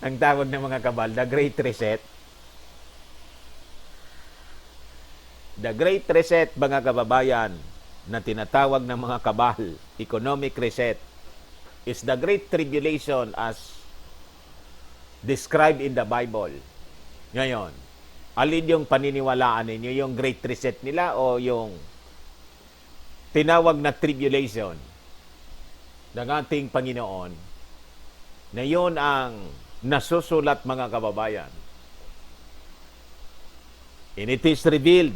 Ang tawag ng mga kabal, the Great Reset. The Great Reset, mga kababayan, na tinatawag ng mga kabal, economic reset, is the Great Tribulation as described in the Bible. Ngayon, alin yung paniniwalaan ninyo? Yung Great Reset nila o yung tinawag na tribulation ng ating Panginoon na yun ang nasusulat, mga kababayan. And it is revealed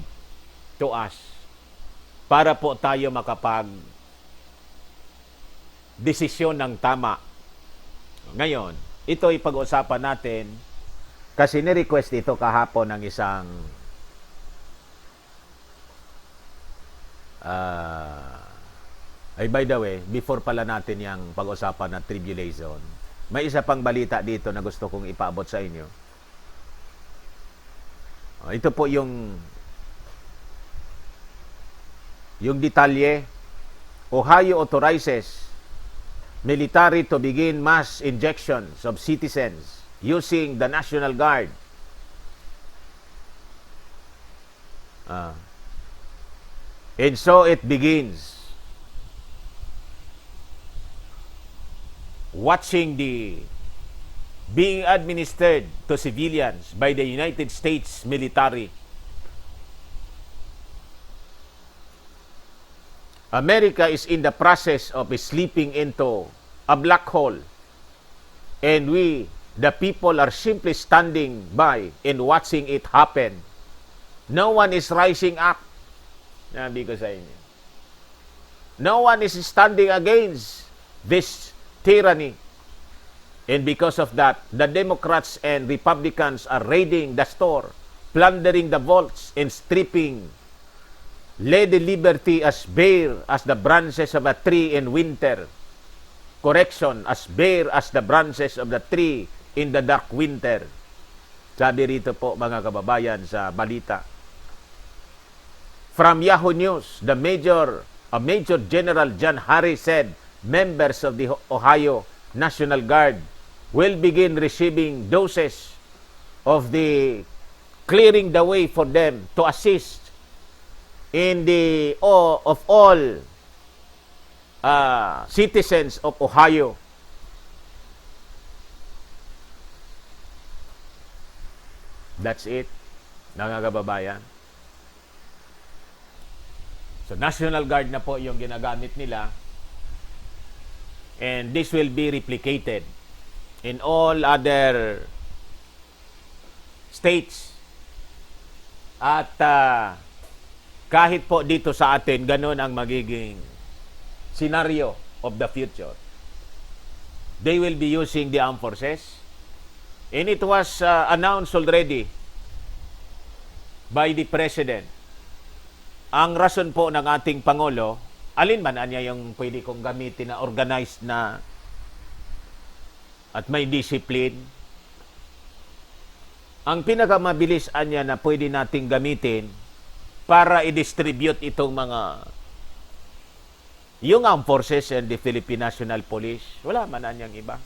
to us para po tayo makapag desisyon ng tama. Ngayon, ito ay pag-usapan natin kasi ni-request ito kahapon ng isang by the way, before pala natin yung pag-usapan na tribulation, may isa pang balita dito na gusto kong ipaabot sa inyo. Ito po yung detalye. Ohio authorizes military to begin mass injections of citizens using the National Guard. And so it begins. Watching the being administered to civilians by the United States military. America is in the process of slipping into a black hole, and we, the people, are simply standing by and watching it happen. No one is rising up. Sabi ko sa inyo. No one is standing against this tyranny. And because of that, the Democrats and Republicans are raiding the store, plundering the vaults, and stripping Lady Liberty as bare as the branches of a tree in winter. Correction, as bare as the branches of the tree in the dark winter. Sabi rito po, mga kababayan, sa balita. From Yahoo News, a Major General John Harris said members of the Ohio National Guard will begin receiving doses of the clearing the way for them to assist in the of all citizens of Ohio. That's it, mga kababayan. So, National Guard na po yung ginagamit nila. And this will be replicated in all other states. At kahit po dito sa atin, ganun ang magiging scenario of the future. They will be using the armed forces. And it was announced already by the President. Ang rason po ng ating Pangulo, alin man anya yung pwede kong gamitin na organized na at may discipline. Ang pinakamabilis anya na pwede nating gamitin para i-distribute itong mga yung armed forces and the Philippine National Police. Wala man anyang iba.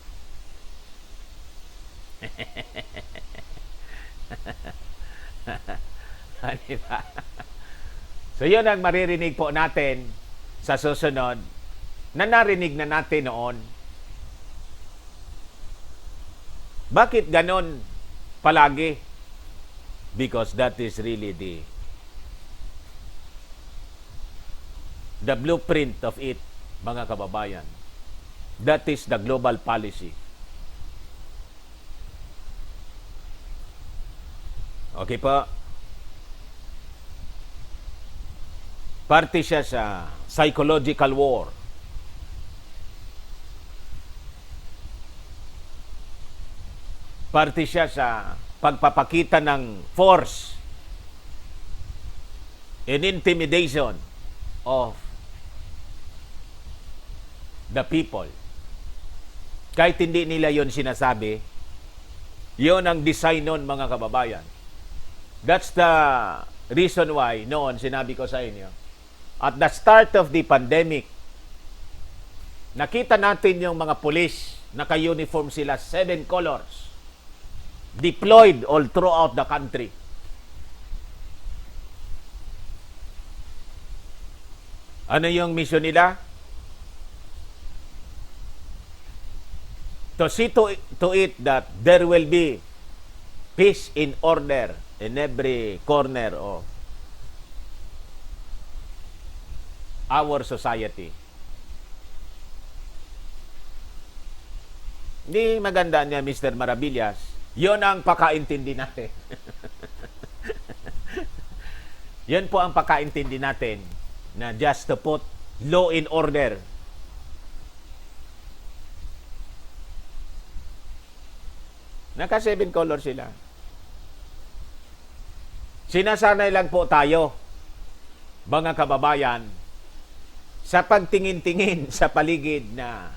Diba? So, yun ang maririnig po natin sa susunod na narinig na natin noon. Bakit ganon palagi? Because that is really the blueprint of it, mga kababayan. That is the global policy. Okay po? Parte siya sa psychological war. Parte siya sa pagpapakita ng force and intimidation of the people. Kahit hindi nila yon sinasabi, yon ang design nun, mga kababayan. That's the reason why noon sinabi ko sa inyo, at the start of the pandemic, nakita natin yung mga pulis, naka-uniform sila, 7 colors. deployed all throughout the country. Ano yung mission nila? To see to it that there will be peace in order in every corner of our society. Hindi maganda niya, Mr. Maravillas. Yon ang pakaintindi natin. Yan po ang pakaintindi natin na just to put law in order. Naka 7 colors sila. Sinasanay lang po tayo, mga kababayan, sa pagtingin-tingin sa paligid na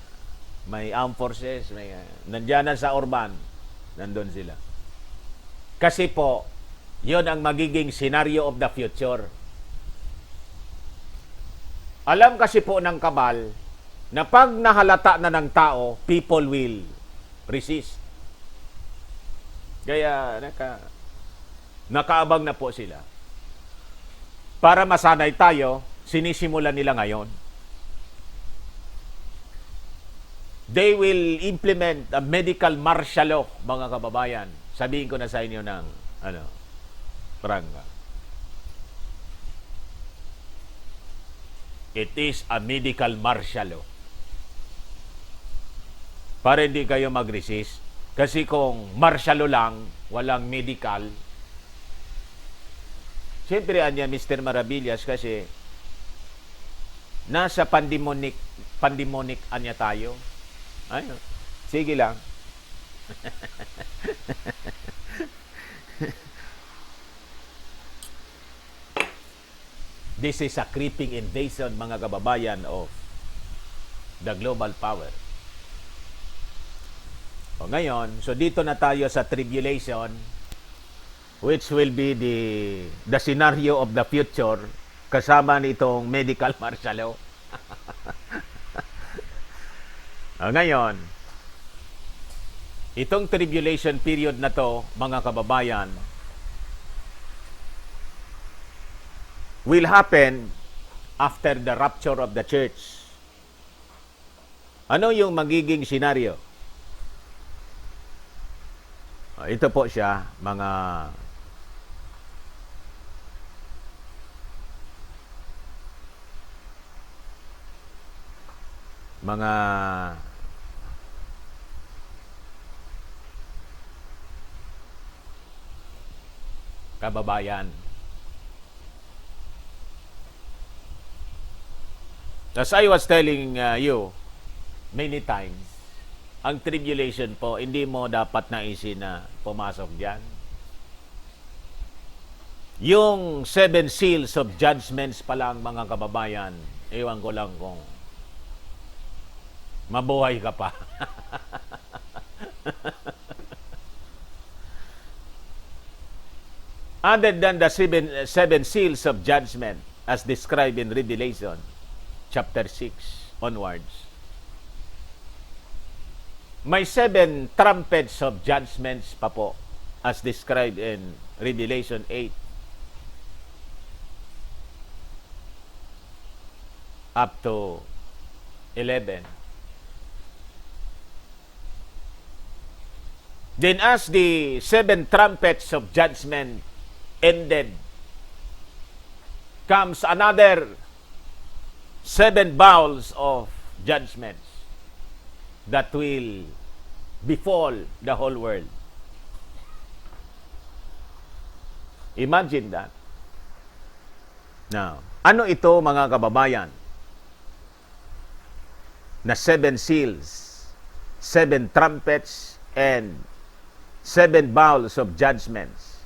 may armed forces, may nandiyan na sa urban, nandun sila. Kasi po, yon ang magiging scenario of the future. Alam kasi po ng kabal na pag nahalata na ng tao, people will resist. Kaya nakaabang na po sila. Para masanay tayo, sinisimulan nila ngayon. They will implement a medical martial law, mga kababayan. Sabihin ko na sa inyo ng prangga. It is a medical martial law. Para hindi kayo mag-resist. Kasi kung martial law lang, walang medical, siyempre, anya, Mr. Maravillas, kasi nasa pandemonic anya tayo. Ay, sige lang. This is a creeping invasion, mga kababayan, of the global power. O ngayon, so dito na tayo sa tribulation, which will be the scenario of the future, kasama nitong medical martial law. O ngayon, itong tribulation period na to, mga kababayan, will happen after the rapture of the church. Ano yung magiging senaryo? Ito po siya, mga kababayan. As I was telling you many times, ang tribulation po, hindi mo dapat naisin na pumasok dyan. Yung 7 seals of judgments pa lang, mga kababayan, ewan ko lang kung mabuhay ka pa. Other than the seven seals of judgment as described in Revelation chapter 6 onwards, may 7 trumpets of judgments pa po as described in Revelation 8 up to 11. Then as the 7 trumpets of judgment ended, comes another 7 bowls of judgments that will befall the whole world. Imagine that. Now, ano ito, mga kababayan? Na 7 seals, 7 trumpets, and 7 bowls of judgments.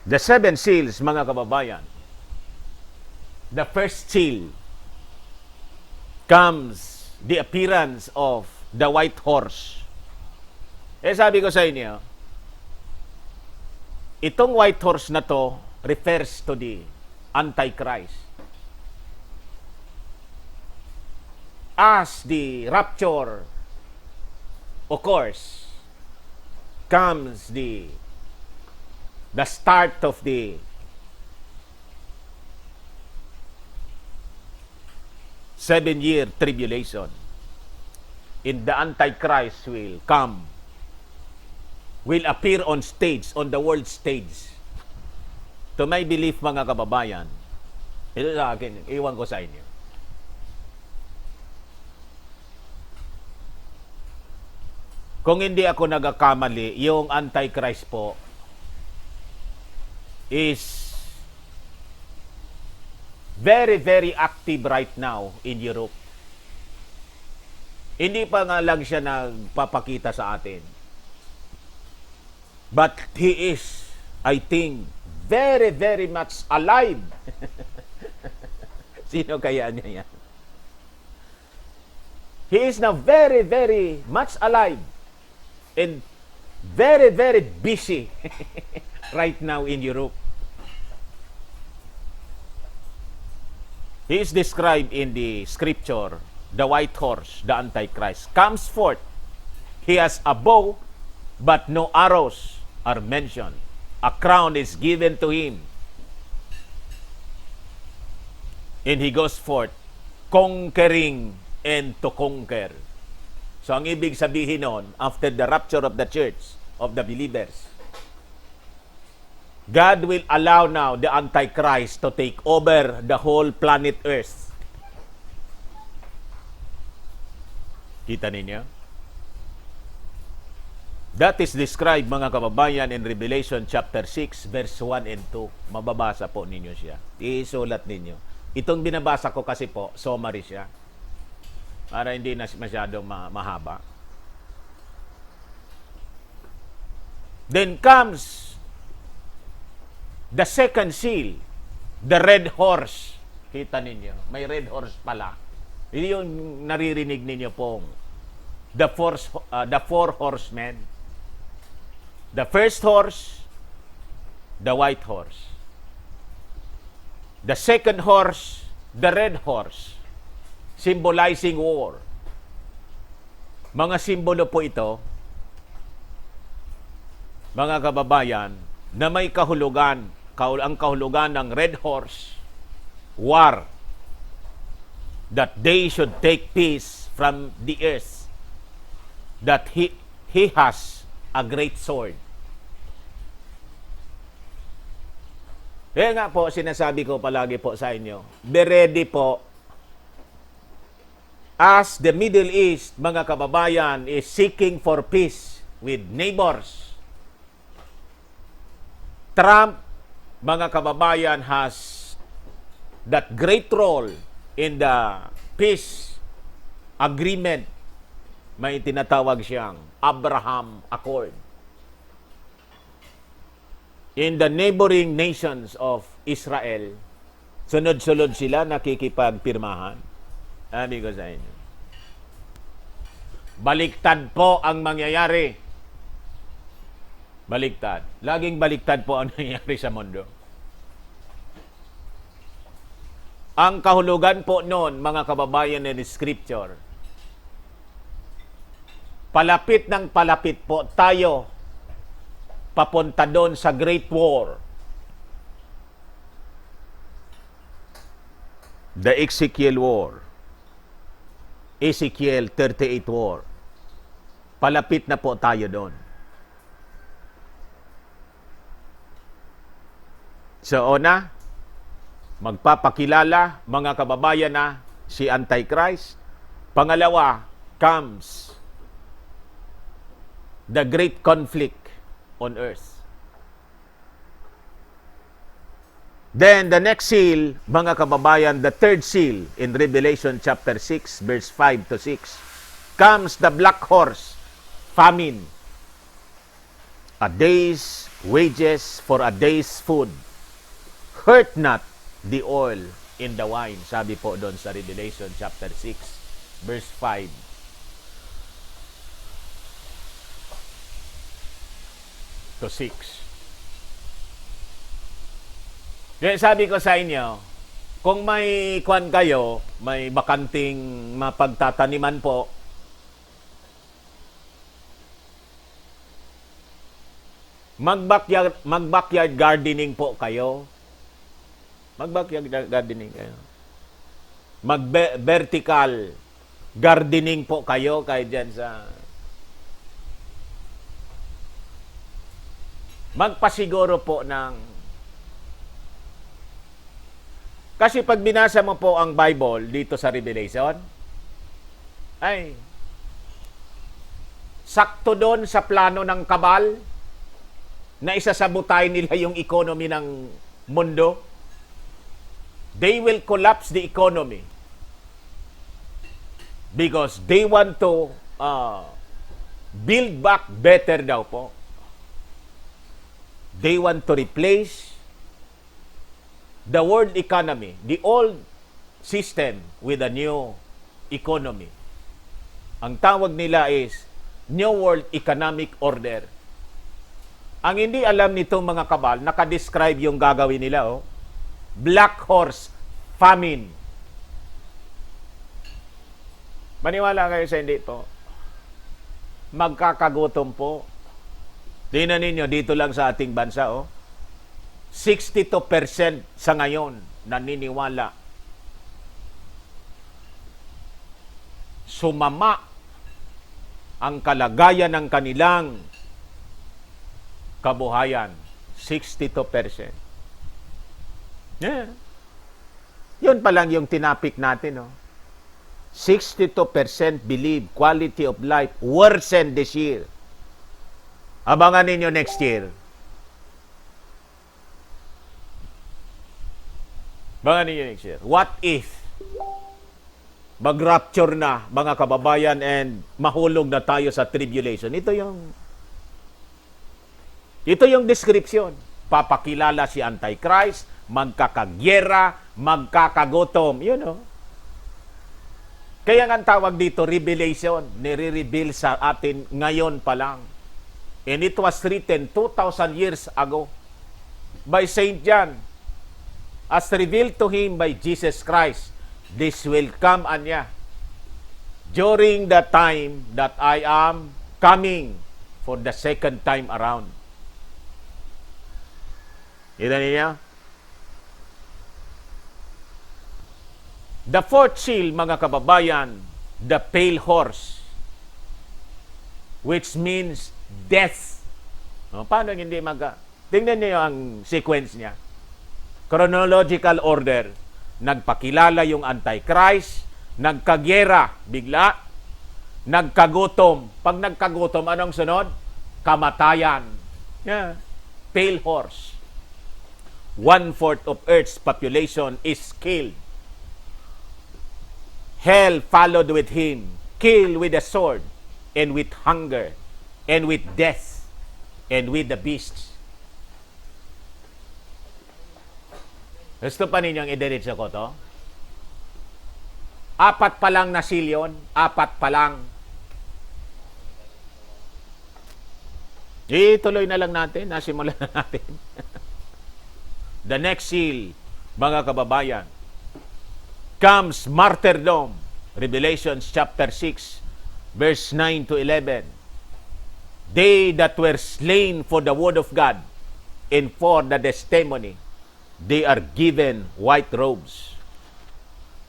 The 7 seals, mga kababayan, the first seal comes the appearance of the white horse. Sabi ko sa inyo, itong white horse na to refers to the Antichrist. As the rapture occurs, comes the start of the seven-year tribulation. And the Antichrist will come, will appear on stage, on the world stage. To my belief, mga kababayan, ito sa akin, iwan ko sa inyo. Kung hindi ako nagkakamali, yung Antichrist po is very, very active right now in Europe. Hindi pa nga lang siya nagpapakita sa atin. But he is, I think, very, very much alive. Sino kaya niya yan? He is now very, very much alive and very, very busy right now in Europe. He is described in the scripture, the white horse, the Antichrist, comes forth. He has a bow, but no arrows are mentioned. A crown is given to him. And he goes forth, conquering and to conquer. So ang ibig sabihin nun, after the rapture of the church, of the believers, God will allow now the Antichrist to take over the whole planet Earth. Kita ninyo? That is described, mga kababayan, in Revelation chapter 6, verse 1 and 2. Mababasa po ninyo siya. Isulat ninyo. Itong binabasa ko kasi po, summary siya. Para hindi na masyadong mahaba. Then comes the second seal, the red horse. Kita ninyo, may red horse pala. Hindi yung naririnig ninyo pong the four horsemen. The first horse, the white horse. The second horse, the red horse, symbolizing war. Mga simbolo po ito, mga kababayan, na may kahulugan, ang kahulugan ng red horse, war, that they should take peace from the earth, that he has a great sword. Kaya nga po, sinasabi ko palagi po sa inyo, be ready po, as the Middle East, mga kababayan, is seeking for peace with neighbors. Trump, mga kababayan, has that great role in the peace agreement. May tinatawag siyang Abraham Accord. In the neighboring nations of Israel, sunod-sunod sila nakikipagpirmahan. Sabi ko sa inyo. Baliktad po ang mangyayari. Baliktad. Laging baliktad po ang nangyayari sa mundo. Ang kahulugan po noon, mga kababayan in Scripture, palapit ng palapit po tayo papunta doon sa Great War. The Ezekiel War. Ezekiel 38 War. Palapit na po tayo doon. So, una, magpapakilala, mga kababayan, na si Antichrist. Pangalawa, comes the great conflict on earth. Then, the next seal, mga kababayan, the third seal in Revelation chapter 6, verse 5 to 6, comes the black horse, famine. A day's wages for a day's food. Hurt not the oil in the wine. Sabi po doon sa Revelation chapter 6, verse 5 to 6. Kaya sabi ko sa inyo, kung may kwan kayo, may bakanting mapagtataniman po, mag-backyard gardening po kayo. Mag-backyard gardening kayo. Mag-vertical gardening po kayo kahit dyan sa... Magpasiguro po ng... Kasi pag binasa mo po ang Bible dito sa Revelation, ay, sakto doon sa plano ng kabal na isasabutay nila yung economy ng mundo. They will collapse the economy because they want to build back better daw po. They want to replace the world economy, the old system with a new economy. Ang tawag nila is New World Economic Order. Ang hindi alam nitong mga kabal, nakadescribe yung gagawin nila, oh. Black Horse Famine. Maniwala kayo sa hindi po. Magkakagutom po. Tingnan ninyo, dito lang sa ating bansa, oh. 62% sa ngayon naniniwala. Sumama ang kalagayan ng kanilang kabuhayan. 62%. Yeah. Yun pa lang yung tinapik natin. No? 62% believe quality of life worsen this year. Abangan ninyo next year. Abangan ninyo next year. What if mag-rapture na, mga kababayan, and mahulog na tayo sa tribulation? Ito yung description. Papakilala si Antichrist, magkakagyera, magkakagutom. You know. Kaya nga tawag dito, revelation. Nire-reveal sa atin ngayon pa lang. And it was written 2,000 years ago by Saint John. As revealed to him by Jesus Christ, this will come anya during the time that I am coming for the second time around. Kita niya? The fourth seal, mga kababayan, the pale horse, which means death. Paano hindi tingnan niyo ang sequence niya. Chronological order. Nagpakilala yung Antichrist, nagkagyera, bigla, nagkagutom. Pag nagkagutom, anong sunod? Kamatayan. Yeah. Pale horse. 1/4 of Earth's population is killed. Hell followed with him, killed with a sword, and with hunger, and with death, and with the beasts. Gusto pa ninyong idiretso ko to? 4 pa lang na silyon, 4 pa lang. Ituloy na lang natin, nasimulan na natin. The next seal, mga kababayan, comes martyrdom. Revelation chapter 6, verse 9 to 11. They that were slain for the word of God and for the testimony, they are given white robes.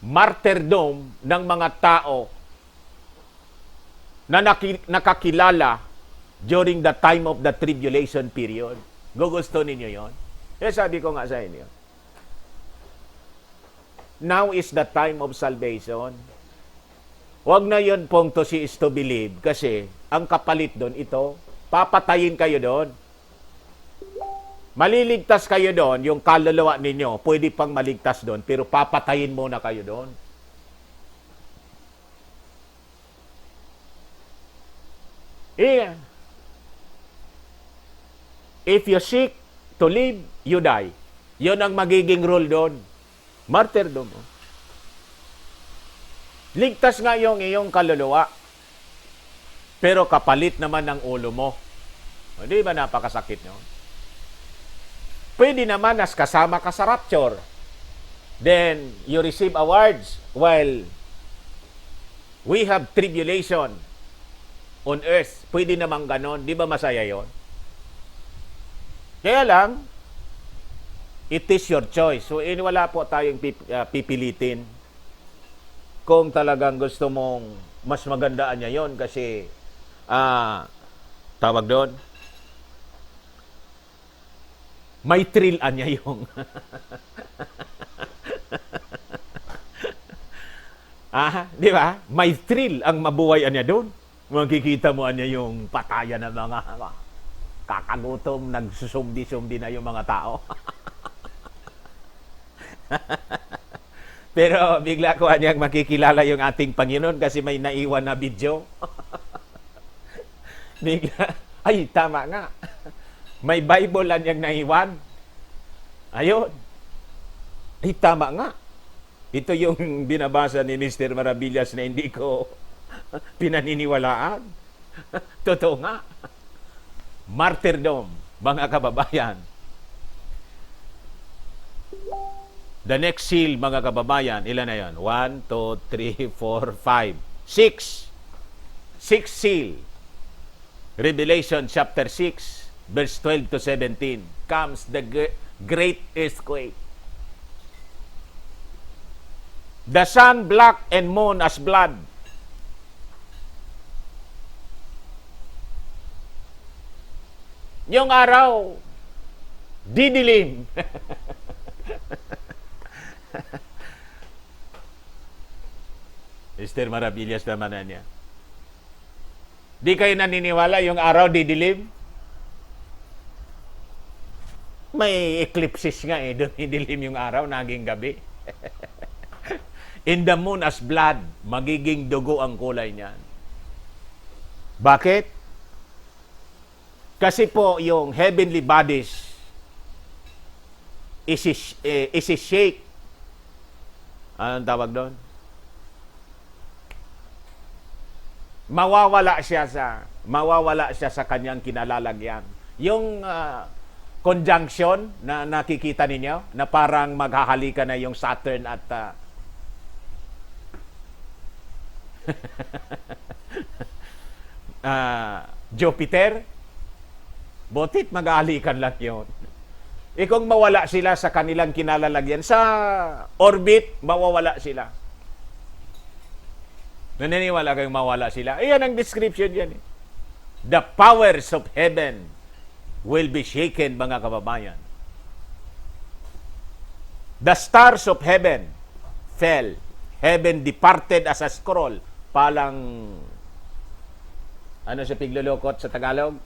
Martyrdom ng mga tao na nakakilala during the time of the tribulation period. Gugusto ninyo yon? Eh, sabi ko nga sa inyo, now is the time of salvation. Huwag na yun pong to see is to believe, kasi ang kapalit doon, ito, papatayin kayo doon. Maliligtas kayo doon, yung kaluluwa ninyo, pwede pang maligtas doon, pero papatayin muna kayo doon. Yeah. If you seek to live, you die. Yun ang magiging rule doon. Martyrdom. Ligtas nga yung iyong kaluluwa, pero kapalit naman ng ulo mo. Hindi ba napakasakit nyo? Pwede naman as kasama ka sa rapture. Then, you receive awards while we have tribulation on earth. Pwede naman ganon. Di ba masaya yon? Kaya lang, it is your choice. So, wala po tayong pipilitin kung talagang gusto mong mas magandaan niya yon kasi tawag doon, may thrill niya yung di ba? May thrill ang mabuhay niya doon. Makikita mo niya yung patayan ng mga kakagutom, nagsusumdi-sumdi na yung mga tao. Pero bigla ko niyang makikilala yung ating Panginoon kasi may naiwan na video. Bigla, ay tama nga. May Bible niyang naiwan. Ayun. Ay tama nga. Ito yung binabasa ni Mr. Maravillas na hindi ko pinaniniwalaan. Totoo nga. Martyrdom, mga kababayan. The next seal, mga kababayan, ilan na yan? 1, 2, 3, 4, 5, 6. 6 seal. Revelation chapter 6, verse 12 to 17. Comes the great earthquake. The sun black and moon as blood. Yung araw, didilim. Mr. Maravillas naman na niya. Di kayo naniniwala yung araw didilim? May eclipses nga dumidilim yung araw, naging gabi. In the moon as blood, magiging dugo ang kulay niyan. Bakit? Kasi po yung heavenly bodies is shake. Anong tawag doon? Mawawala siya sa kanyang kinalalagyan. Yung conjunction na nakikita ninyo na parang maghahalikan na yung Saturn at Jupiter, botit maghahalikan lang yun. Kung mawala sila sa kanilang kinalalagyan, sa orbit, mawawala sila. Naniniwala kayong mawala sila? Ayan ang description yan. The powers of heaven will be shaken, mga kababayan. The stars of heaven fell. Heaven departed as a scroll. Palang, ano sa piglulukot sa Tagalog?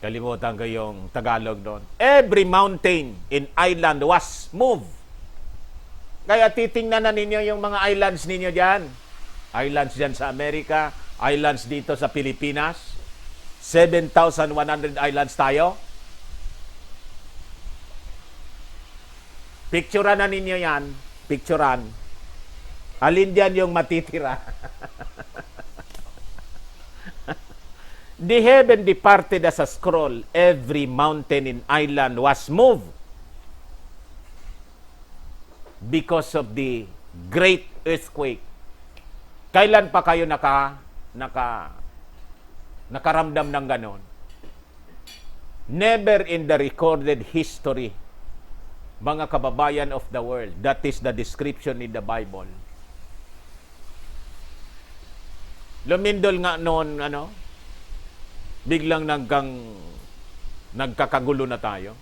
Kalimutan ko yung Tagalog doon. Every mountain in island was moved. Kaya titingnan na ninyo yung mga islands ninyo dyan. Islands dyan sa Amerika, islands dito sa Pilipinas. 7,100 islands tayo. Picturean na ninyo yan. Picturean. Alin dyan yung matitira? The heaven departed as a scroll. Every mountain and island was moved because of the great earthquake. Kailan pa kayo nakaramdam ng ganon? Never in the recorded history, mga kababayan of the world. That is the description in the Bible. Lumindol nga noon, biglang nagkakagulo na tayo.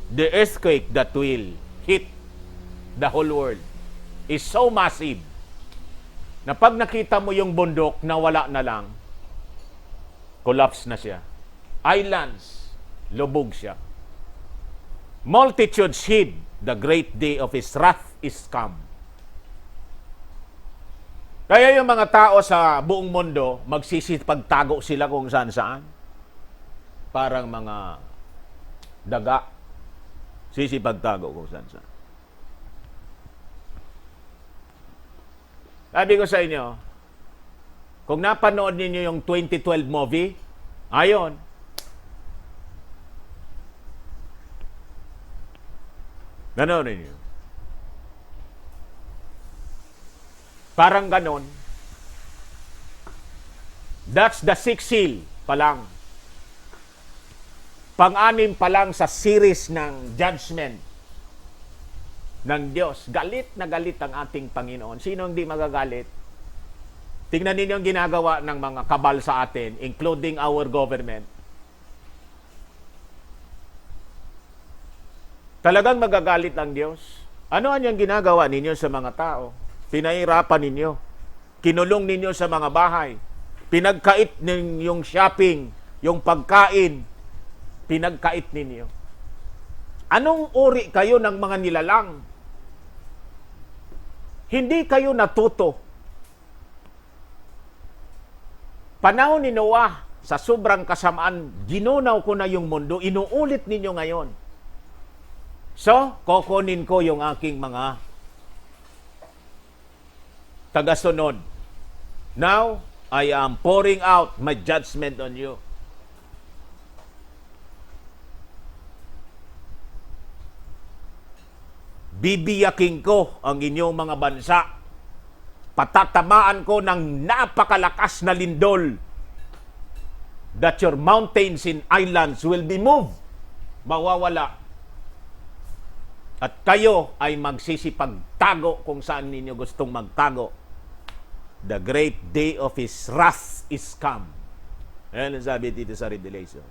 The earthquake that will hit the whole world is so massive na pag nakita mo yung bundok na wala na lang, collapse na siya. Islands, lubog siya. Multitudes hid, the great day of His wrath is come. Kaya yung mga tao sa buong mundo, magsisipagtago sila kung saan-saan. Parang mga daga Sisipagtago kung saan saan. Sabi ko sa inyo, kung napanood ninyo yung 2012 movie, ayon, gano'n ninyo. Parang ganon. That's the sixth seal pa lang. Pang-anim pa lang sa series ng judgment ng Diyos. Galit na galit ang ating Panginoon. Sino hindi magagalit? Tingnan ninyo ang ginagawa ng mga kabal sa atin, including our government. Talagang magagalit ang Diyos. Ano ang ginagawa ninyo sa mga tao? Pinahirapan ninyo. Kinulong ninyo sa mga bahay. Pinagkait ninyong shopping, yung pagkain, pinagkait ninyo. Anong uri kayo ng mga nilalang? Hindi kayo natuto. Panahon ni Noah, sa sobrang kasamaan, ginunaw ko na yung mundo, inuulit ninyo ngayon. So, kokonin ko yung aking mga tagasunod. Now, I am pouring out my judgment on you. Bibiyaking ko ang inyong mga bansa. Patatamaan ko ng napakalakas na lindol that your mountains and islands will be moved. Mawawala. At kayo ay magsisipagtago kung saan ninyo gustong magtago. The great day of His wrath is come. Ayan ang sabi dito sa Revelation.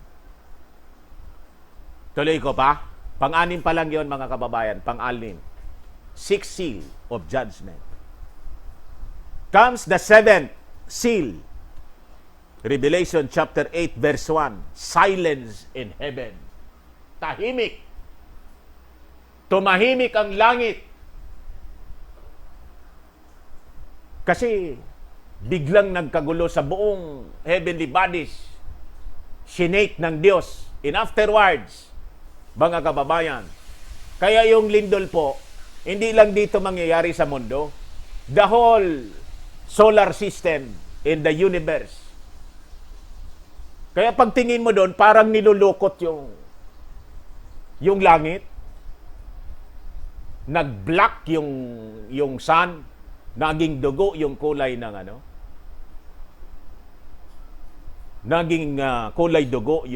Tuloy ko pa. Pang-anim pa lang yon mga kababayan. Pang-anim. Sixth seal of judgment. Comes the seventh seal. Revelation chapter 8 verse 1. Silence in heaven. Tahimik. Tumahimik ang langit. Kasi biglang nagkagulo sa buong heavenly bodies. Sinate ng Diyos. And afterwards, mga kababayan, kaya yung lindol po, hindi lang dito mangyayari sa mundo. The whole solar system in the universe. Kaya pagtingin mo doon, parang nilulukot yung langit. Nag-black yung sun, naging dugo yung kulay ng naging kulay dugo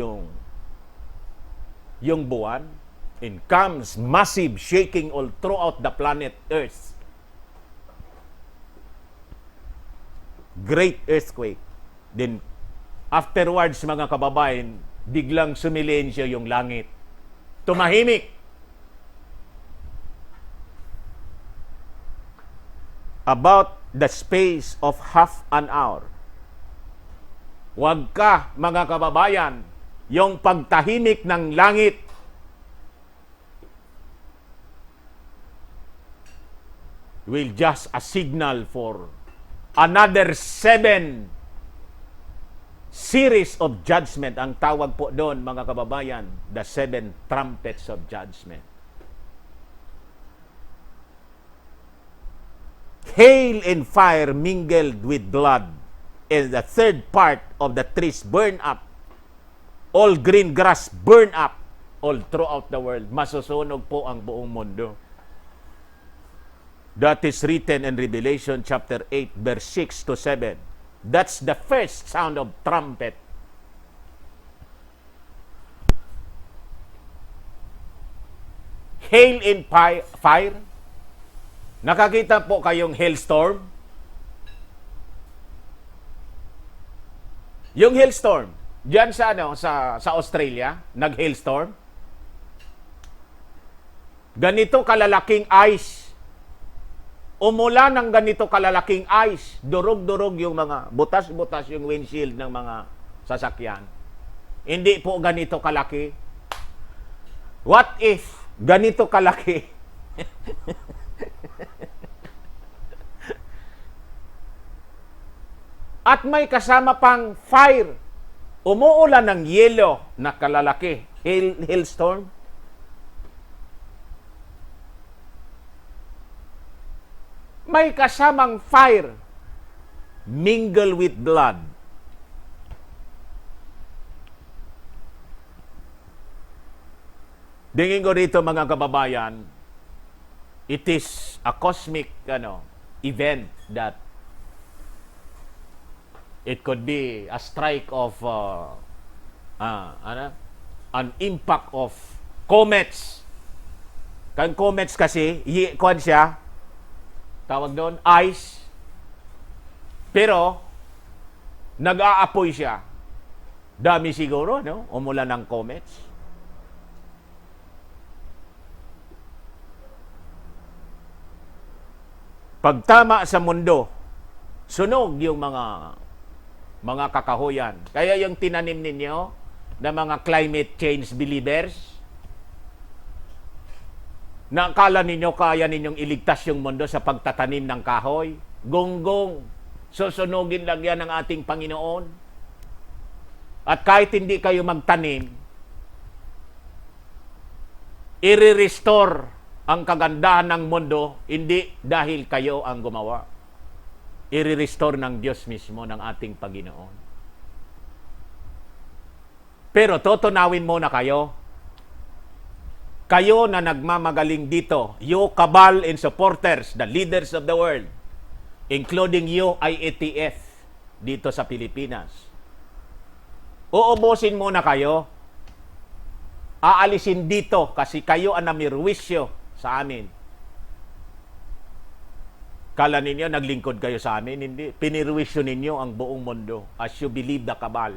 yung buwan, and comes massive shaking all throughout the planet Earth. Great earthquake. Then afterwards, mga kababayan, biglang sumilensyo yung langit. Tumahimik. About the space of half an hour. Huwag ka, mga kababayan, yung pagtahimik ng langit will just a signal for another 7 series of judgment. Ang tawag po doon, mga kababayan, the 7 trumpets of judgment. Hail and fire mingled with blood, and the third part of the trees burn up. All green grass burn up all throughout the world. Masusunog po ang buong mundo. That is written in Revelation chapter 8, verse 6 to 7. That's the first sound of trumpet. Hail and fire. Nakakita po kayong hailstorm? Yung hailstorm, diyan sa Australia, nag-hailstorm. Ganito kalalaking ice. Umula ng ganito kalalaking ice. Durog-durog yung mga, butas-butas yung windshield ng mga sasakyan. Hindi po ganito kalaki. What if ganito kalaki? At may kasama pang fire. Umuulan ng yelo na kalalaki. Hailstorm. may kasamang fire mingle with blood. Dingin ko dito mga kababayan, it is a cosmic event that it could be a strike of an impact of comets. Kang comets kasi, kuan siya, tawag doon, ice. Pero, nag-aapoy siya. Dami siguro, no? Umulan ng comets. Pagtama sa mundo, sunog yung mga kakahuyan. Kaya yung tinanim ninyo na mga climate change believers, na akala ninyo kaya ninyong iligtas yung mundo sa pagtatanim ng kahoy, gonggong, susunugin lang yan ng ating Panginoon. At kahit hindi kayo magtanim, i-restore ang kagandahan ng mundo, hindi dahil kayo ang gumawa. I-restore ng Diyos mismo, ng ating Panginoon. Pero totonawin muna kayo. Kayo na nagmamagaling dito, you cabal and supporters, the leaders of the world, including you, IATF, dito sa Pilipinas. Uubusin muna kayo. Aalisin dito kasi kayo ang namirwisyo sa amin. Kala ninyo, naglingkod kayo sa amin? Hindi. Pinirwisyo ninyo ang buong mundo as you believe the cabal.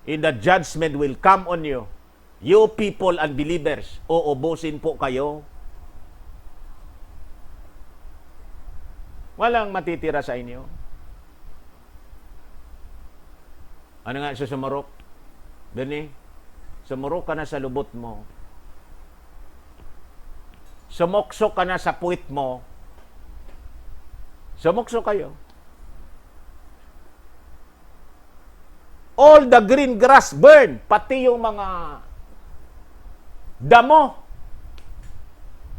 In the judgment will come on you. You people unbelievers, uubusin po kayo. Walang matitira sa inyo. Ano nga susumarok? Dani, sumurok ka na sa lubot mo. Sumokso ka na sa puwit mo. Sumokso kayo. All the green grass burn, pati yung mga damo.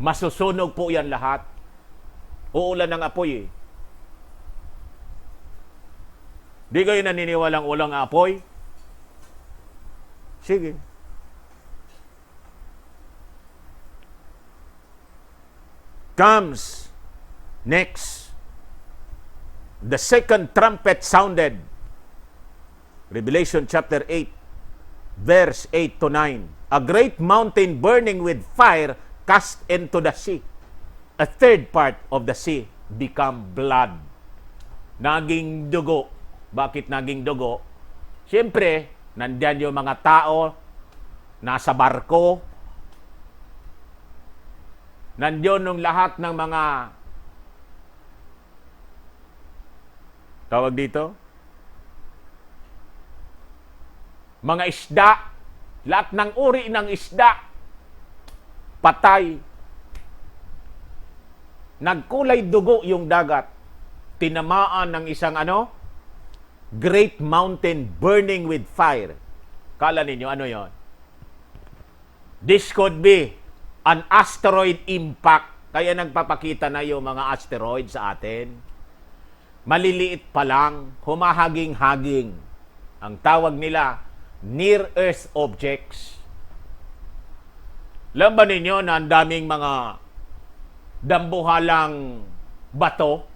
Masusunog po yan lahat. Uulan ng apoy eh. Di kayo naniniwalang ulang apoy? Sige. Comes next. The second trumpet sounded. Revelation chapter 8, verse 8 to 9. A great mountain burning with fire cast into the sea. A third part of the sea become blood. Naging dugo. Bakit naging dugo? Siyempre, nandiyan yung mga tao, nasa barko, nandiyon yung lahat ng mga tawag dito, mga isda, lahat ng uri ng isda, patay. Nagkulay dugo yung dagat. Tinamaan ng isang great mountain burning with fire. Kala ninyo, ano yon? This could be an asteroid impact. Kaya nagpapakita na yung mga asteroid sa atin. Maliliit pa lang, humahaging-haging. Ang tawag nila, near-earth objects. Alam ba ninyo na ang daming mga dambuhalang bato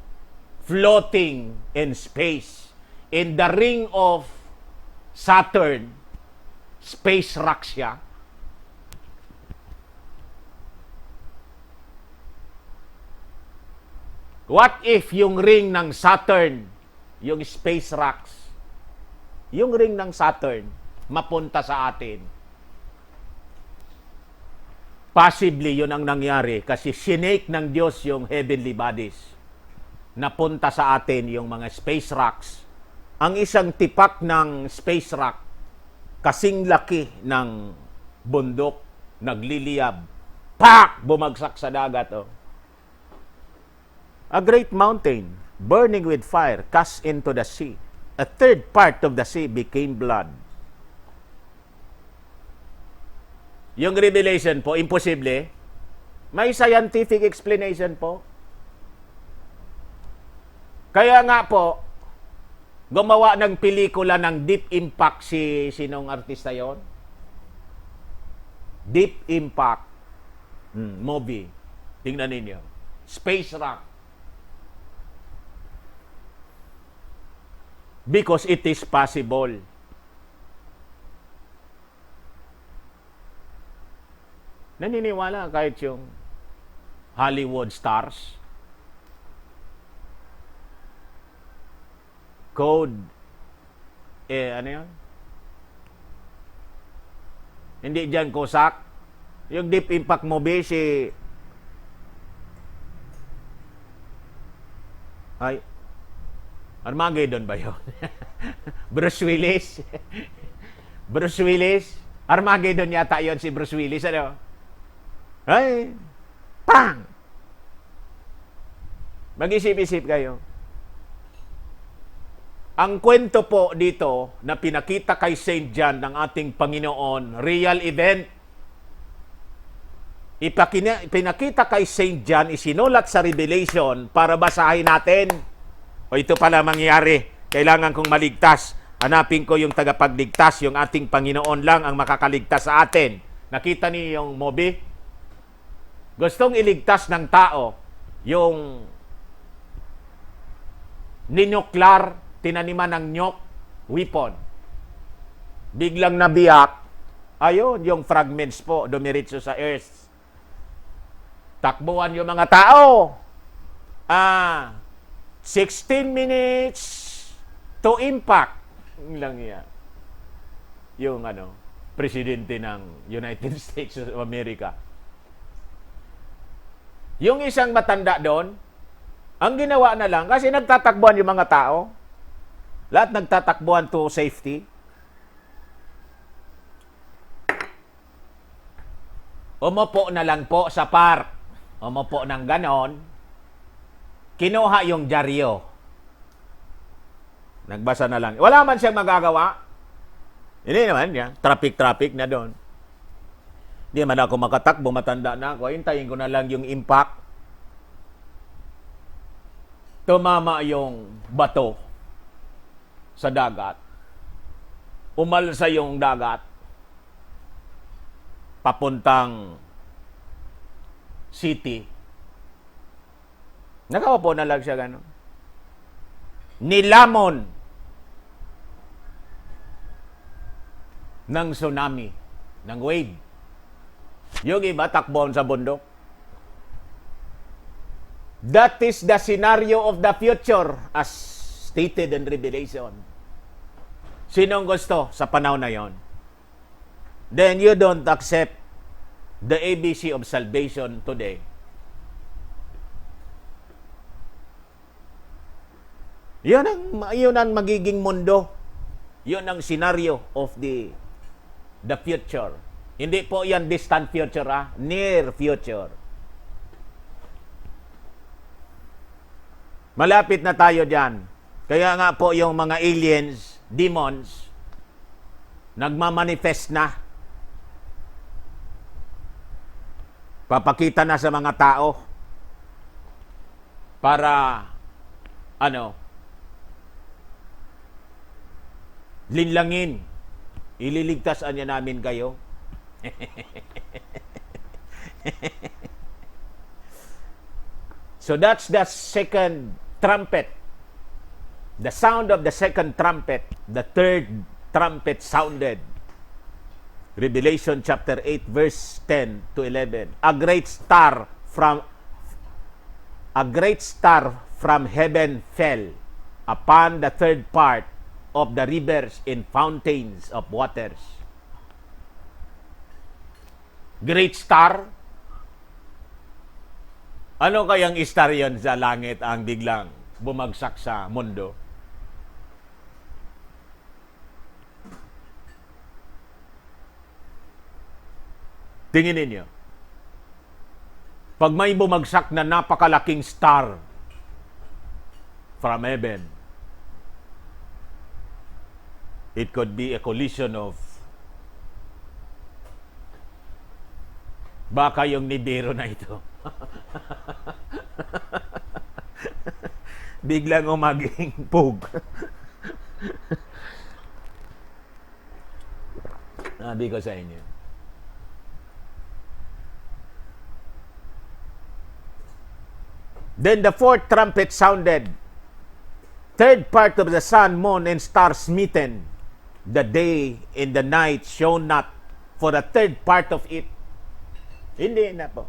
floating in space? In the ring of Saturn, space rock siya. What if yung ring ng Saturn, yung space rocks, yung ring ng Saturn, mapunta sa atin? Possibly, yun ang nangyari kasi sinake ng Diyos yung heavenly bodies. Napunta sa atin yung mga space rocks. Ang isang tipak ng space rock, kasing laki ng bundok, nagliliyab. Pak! Bumagsak sa dagat. Oh. A great mountain, burning with fire, cast into the sea. A third part of the sea became blood. Yung revelation po, imposible. May scientific explanation po. Kaya nga po, gumawa ng pelikula ng Deep Impact sinong artista yon? Deep Impact movie. Tingnan ninyo. Space Rock. Because it is possible. Naniniwala kahit yung Hollywood stars. Code. Ano yun? Hindi dyan kosak. Yung Deep Impact movie, Armageddon ba yun? Bruce Willis. Bruce Willis. Armageddon yata yun si Bruce Willis. Ano? Ay! Pang! Mag-isip-isip kayo. Ang kwento po dito na pinakita kay St. John ng ating Panginoon, real event. Pinakita kay St. John, isinulat sa Revelation para basahin natin. O ito pala mangyayari. Kailangan kong maligtas. Hanapin ko yung tagapagligtas. Yung ating Panginoon lang ang makakaligtas sa atin. Nakita niyo yung movie? Gustong iligtas ng tao yung ninuklar, tinaniman ng nyok, weapon. Biglang nabiyak. Ayun, yung fragments po, dumiritso sa earth. Takbuhan yung mga tao. 16 minutes to impact. Lang yan. Yung presidente ng United States of America. Yung isang matanda doon, ang ginawa na lang, kasi nagtatakbuhan yung mga tao. Lahat nagtatakbuhan to safety. Umupo na lang po sa park. Umupo ng ganon. Kinuha yung dyaryo. Nagbasa na lang. Wala man siyang magagawa. Hindi naman yan. Traffic na doon. Hindi man ako makatakbo, matanda na ako. Hintayin ko na lang yung impact. Tumama yung bato sa dagat. Umalsa yung dagat. Papuntang city. Nakaupo na lang siya gano'n. Nilamon ng tsunami, ng wave. Yung iba takbon sa bundok. That is the scenario of the future as stated in Revelation. Sinong gusto sa panahon na yon? Then you don't accept the ABC of salvation today. Yun ang magiging mundo. Yun ang scenario of the future. Hindi po yan distant future, near future. Malapit na tayo dyan. Kaya nga po yung mga aliens, demons, nagmamanifest na. Papakita na sa mga tao para linlangin. Ililigtasan niya namin kayo. So that's the second trumpet. The sound of the second trumpet. The third trumpet sounded. Revelation chapter 8 verse 10 to 11. A great star from heaven fell upon the third part of the rivers in fountains of waters. Great star? Ano kayang star yon sa langit ang biglang bumagsak sa mundo? Tingin ninyo. Pag may bumagsak na napakalaking star from heaven, it could be a collision of baka yung Nibiru na ito. biglang umaging pug. Sabi ko sa inyo. Then the fourth trumpet sounded, third part of the sun, moon, and stars smitten. The day and the night shone not for a third part of it. Hindi na po.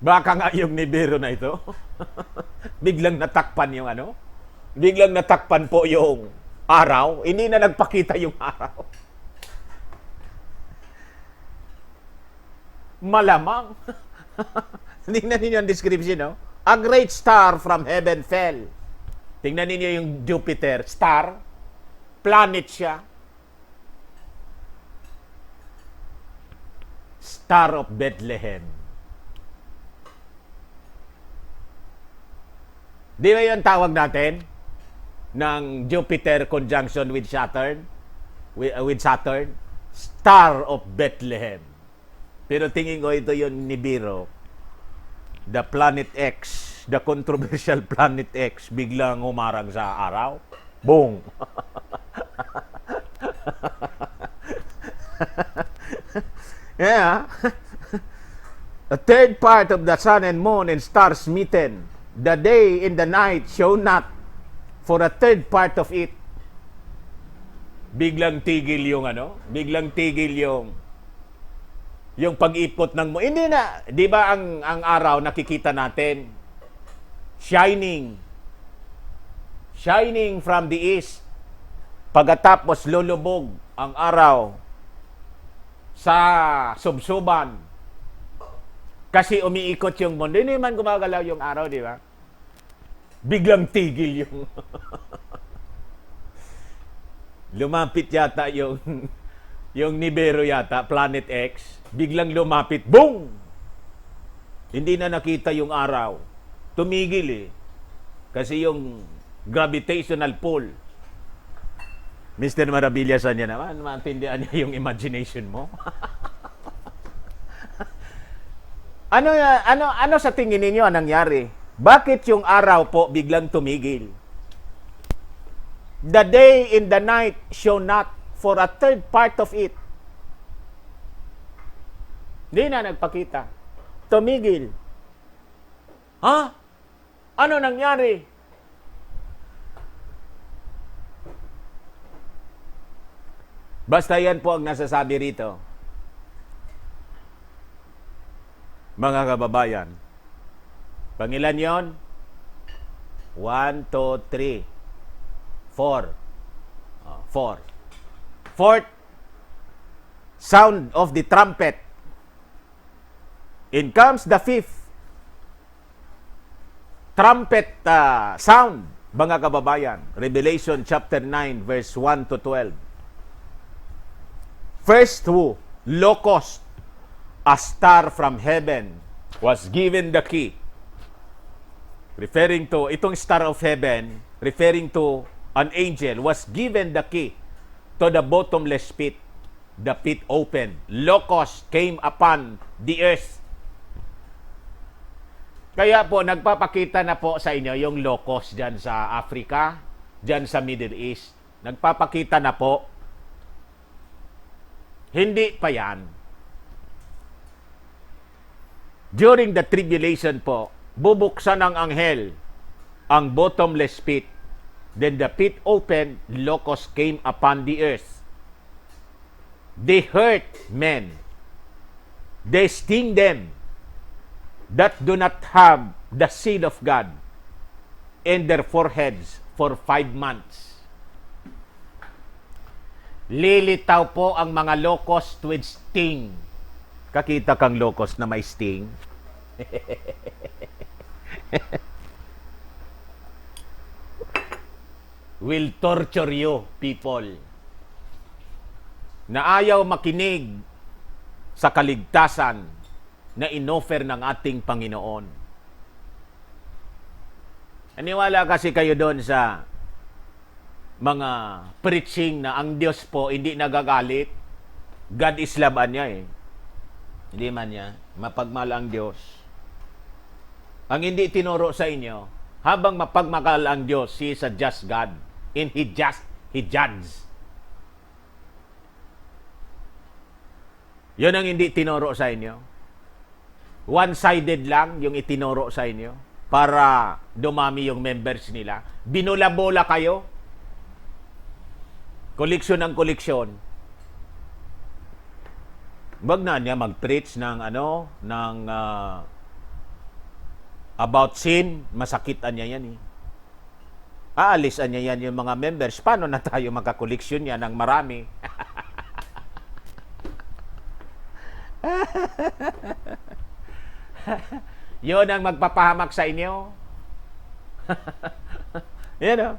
Baka nga yung Nibiru na ito. Biglang natakpan yung ano? Biglang natakpan po yung araw. Hindi na nagpakita yung araw. Malamang. Tingnan ninyo ang description, no? A great star from heaven fell. Tingnan ninyo yung Jupiter. Star. Planet siya. Star of Bethlehem. Di ba yung tawag natin ng Jupiter conjunction with Saturn? With Saturn? Star of Bethlehem. Pero tingin ko ito yung Nibiru. The Planet X, the controversial Planet X, biglang umarang sa araw. Boom! Yeah. A third part of the sun and moon and stars smitten. The day and the night shone not for a third part of it. Biglang tigil yung ano? Biglang tigil yung pag-ipot ng moon. Hindi na, 'di ba ang araw nakikita natin shining from the east. Pagkatapos lulubog ang araw sa subsuban. Kasi umiikot yung mundo. Hindi man gumagalaw yung araw, di ba? Biglang tigil yung lumapit yata yung Nibiru yata, Planet X. Biglang lumapit. Boom! Hindi na nakita yung araw. Tumigil eh. Kasi yung gravitational pull. Mr. Maravillas niya naman, maintindihan niya yung imagination mo. Ano sa tingin ninyo ang nangyari? Bakit yung araw po biglang tumigil? The day and the night shone not for a third part of it. Hindi na nagpakita. Tumigil. Ha? Ano nangyari? Basta yan po ang nasasabi rito. Mga kababayan, pangilan yon? 1, 2, 3, 4. 4. Fourth, sound of the trumpet. In comes the fifth trumpet sound, mga kababayan. Revelation chapter 9, verse 1 to 12. First two, locust, a star from heaven, was given the key. Referring to, itong star of heaven, referring to an angel, was given the key to the bottomless pit. The pit opened. Locust came upon the earth. Kaya po, nagpapakita na po sa inyo yung locust dyan sa Africa, dyan sa Middle East. Nagpapakita na po. Hindi pa yan. During the tribulation po, bubuksan ng anghel ang bottomless pit. Then the pit opened, locusts came upon the earth. They hurt men. They sting them that do not have the seal of God in their foreheads for 5 months. Lilitaw po ang mga locust with sting. Kakita kang locust na may sting? Will torture you, people, na ayaw makinig sa kaligtasan na inoffer ng ating Panginoon. Aniwala kasi kayo doon sa mga preaching na ang Diyos po hindi nagagalit. God is love niya eh. Hindi man niya. Mapagmahal ang Diyos. Ang hindi tinuro sa inyo, habang mapagmakal ang Diyos, He is a just God. And He judges. Yun ang hindi tinuro sa inyo. One-sided lang yung itinuro sa inyo para dumami yung members nila. Binula-bola kayo. Koleksyon ng koleksyon. Wag na niya mag-preach ng about sin, masakitan niya yan eh. Aalisan niya yan yung mga members. Paano na tayo magkakoleksyon niya ng marami? Yun ang magpapahamak sa inyo. Yan o.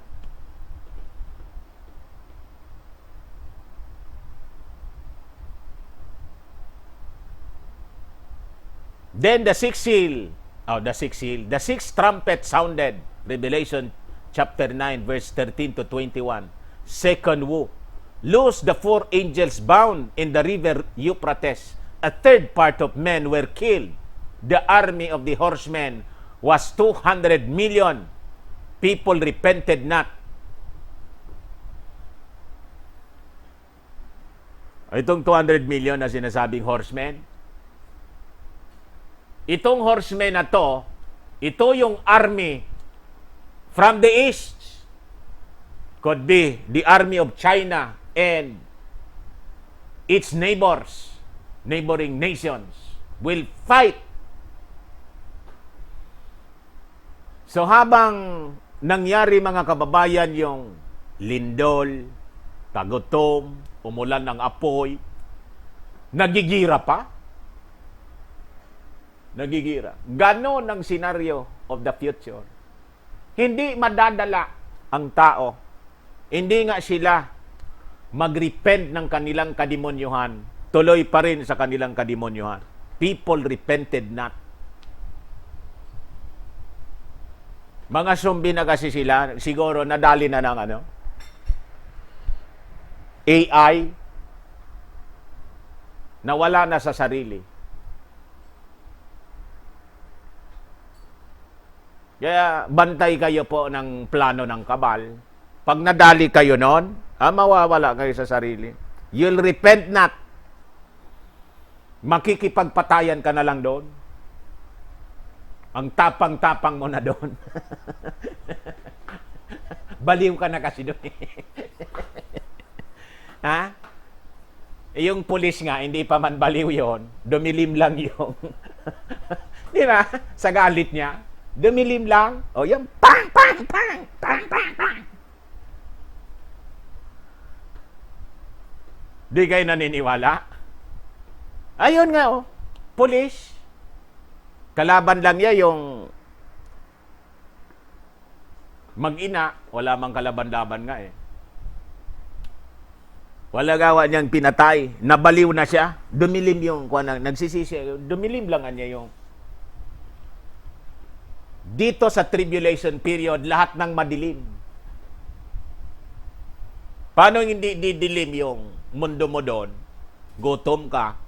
Then the sixth trumpet sounded. Revelation chapter 9, verse 13 to 21. Second woe. Loose the 4 angels bound in the river Euphrates. A third part of men were killed. The army of the horsemen was 200 million. People repented not. Itong 200 million na sinasabing horsemen, itong horsemen na to, ito yung army from the east. Could be the army of China and its neighboring nations will fight. So habang nangyari mga kababayan yung lindol, tagutom, umulan ng apoy, nagigira pa. Nagigira. Ganon ang scenario of the future. Hindi madadala ang tao. Hindi nga sila mag-repent ng kanilang kademonyuhan. Tuloy pa rin sa kanilang kademonyuhan. People repented not. Mga zombie na kasi sila, siguro nadali na ng AI, nawala na sa sarili. Kaya bantay kayo po ng plano ng kabal. Pag nadali kayo nun, mawawala kayo sa sarili. You'll repent not. Makikipagpatayan ka na lang doon. Ang tapang-tapang mo na doon. Baliw ka na kasi doon. Ha? Yung pulis nga, hindi pa man baliw yon, dumilim lang yung... Di ba? Sa galit niya, dumilim lang. O yung pang, pang, pang, pang, pang, pang. Di kayo naniniwala? Ayun nga, pulis. Kalaban lang niya yung mag-ina. Wala mang kalaban-laban nga eh. Wala gawa niyang pinatay. Nabaliw na siya. Dumilim yung, nagsisisi. Dumilim lang niya yung. Dito sa tribulation period, lahat ng madilim. Paano hindi didilim yung mundo mo doon? Gutom ka.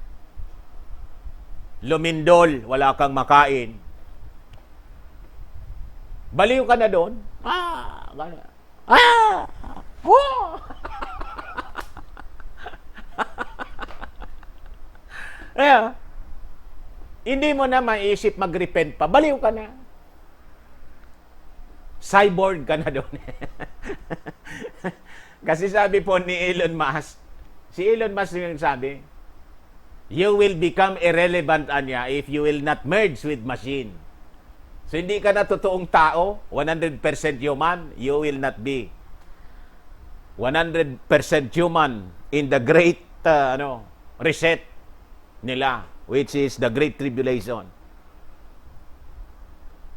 Lumindol, wala kang makain. Baliw ka na doon. Hindi mo na maiisip mag-repent pa. Baliw ka na. Cyborg ka na doon. Kasi sabi po ni Elon Musk, si Elon Musk yung sabi, you will become irrelevant, anya, if you will not merge with machine. So, hindi ka na totoong tao, 100% human, you will not be 100% human in the great reset nila, which is the Great Tribulation.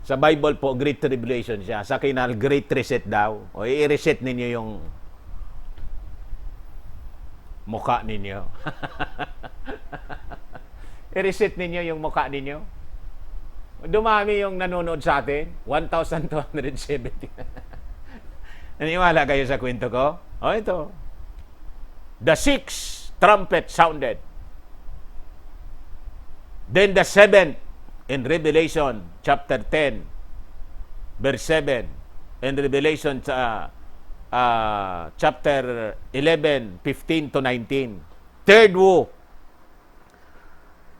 Sa Bible po, Great Tribulation siya. Sa kinal, Great Reset daw. O i-reset ninyo yung mukha ninyo. I-reset ninyo yung mukha ninyo. Dumami yung nanonood sa atin. 1,270. Naniwala kayo sa kwento ko? O ito. The sixth trumpet sounded. Then the seventh in Revelation chapter 10, verse 7, and Revelation chapter 11, 15 to 19. Third woe,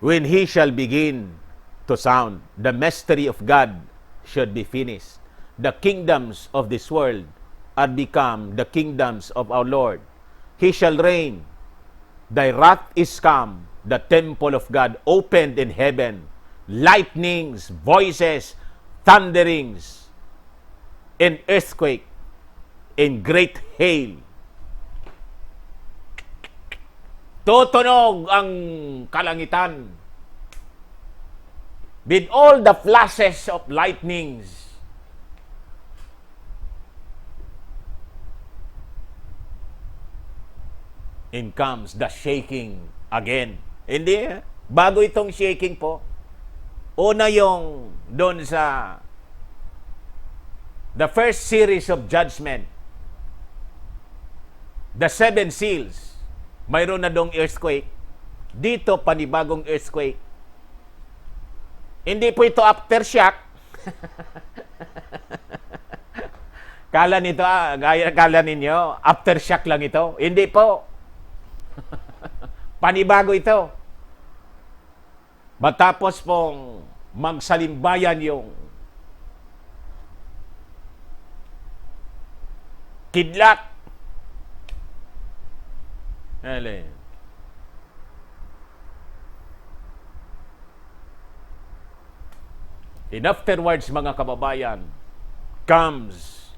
when he shall begin to sound, the mystery of God should be finished. The kingdoms of this world are become the kingdoms of our Lord. He shall reign. Thy wrath is come. The temple of God opened in heaven. Lightnings, voices, thunderings, and earthquake, and great hail. Tutunog ang kalangitan with all the flashes of lightnings. In comes the shaking again. Hindi, bago itong shaking po, una yung doon sa the first series of judgment, the 7 seals, mayroon na dong earthquake. Dito, panibagong earthquake. Hindi po ito aftershock. Kala ninyo, aftershock lang ito. Hindi po. Panibago ito. Matapos pong magsalimbayan yung kidlat. And afterwards, mga kababayan, comes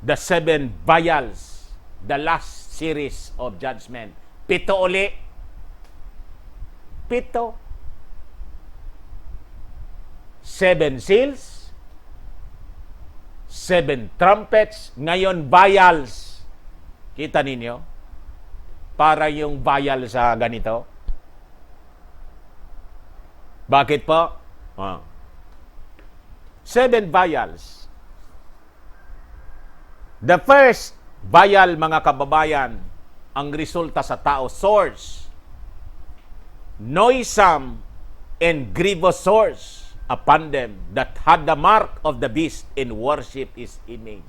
the 7 vials, the last series of judgment. 7 uli. 7. 7 seals, 7 trumpets, ngayon vials. Kita ninyo? Para yung vial sa ganito. Bakit po? 7 vials. The first vial, mga kababayan, ang resulta sa tao, source, noisome and grievous source upon them that had the mark of the beast and worship his image.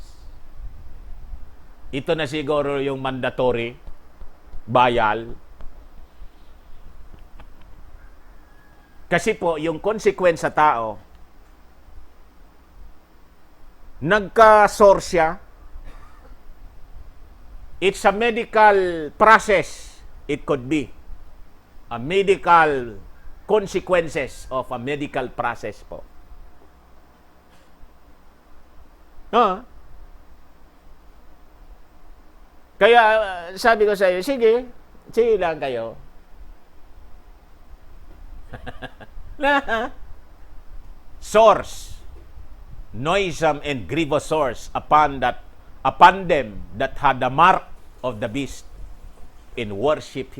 Ito na siguro yung mandatory vial. Kasi po, yung consequence sa tao, nagka-source siya. It's a medical process. It could be a medical consequences of a medical process po. Kaya sabi ko sa iyo, sige lang kayo. Source, noisome and grievous source upon them that had the mark of the beast and worship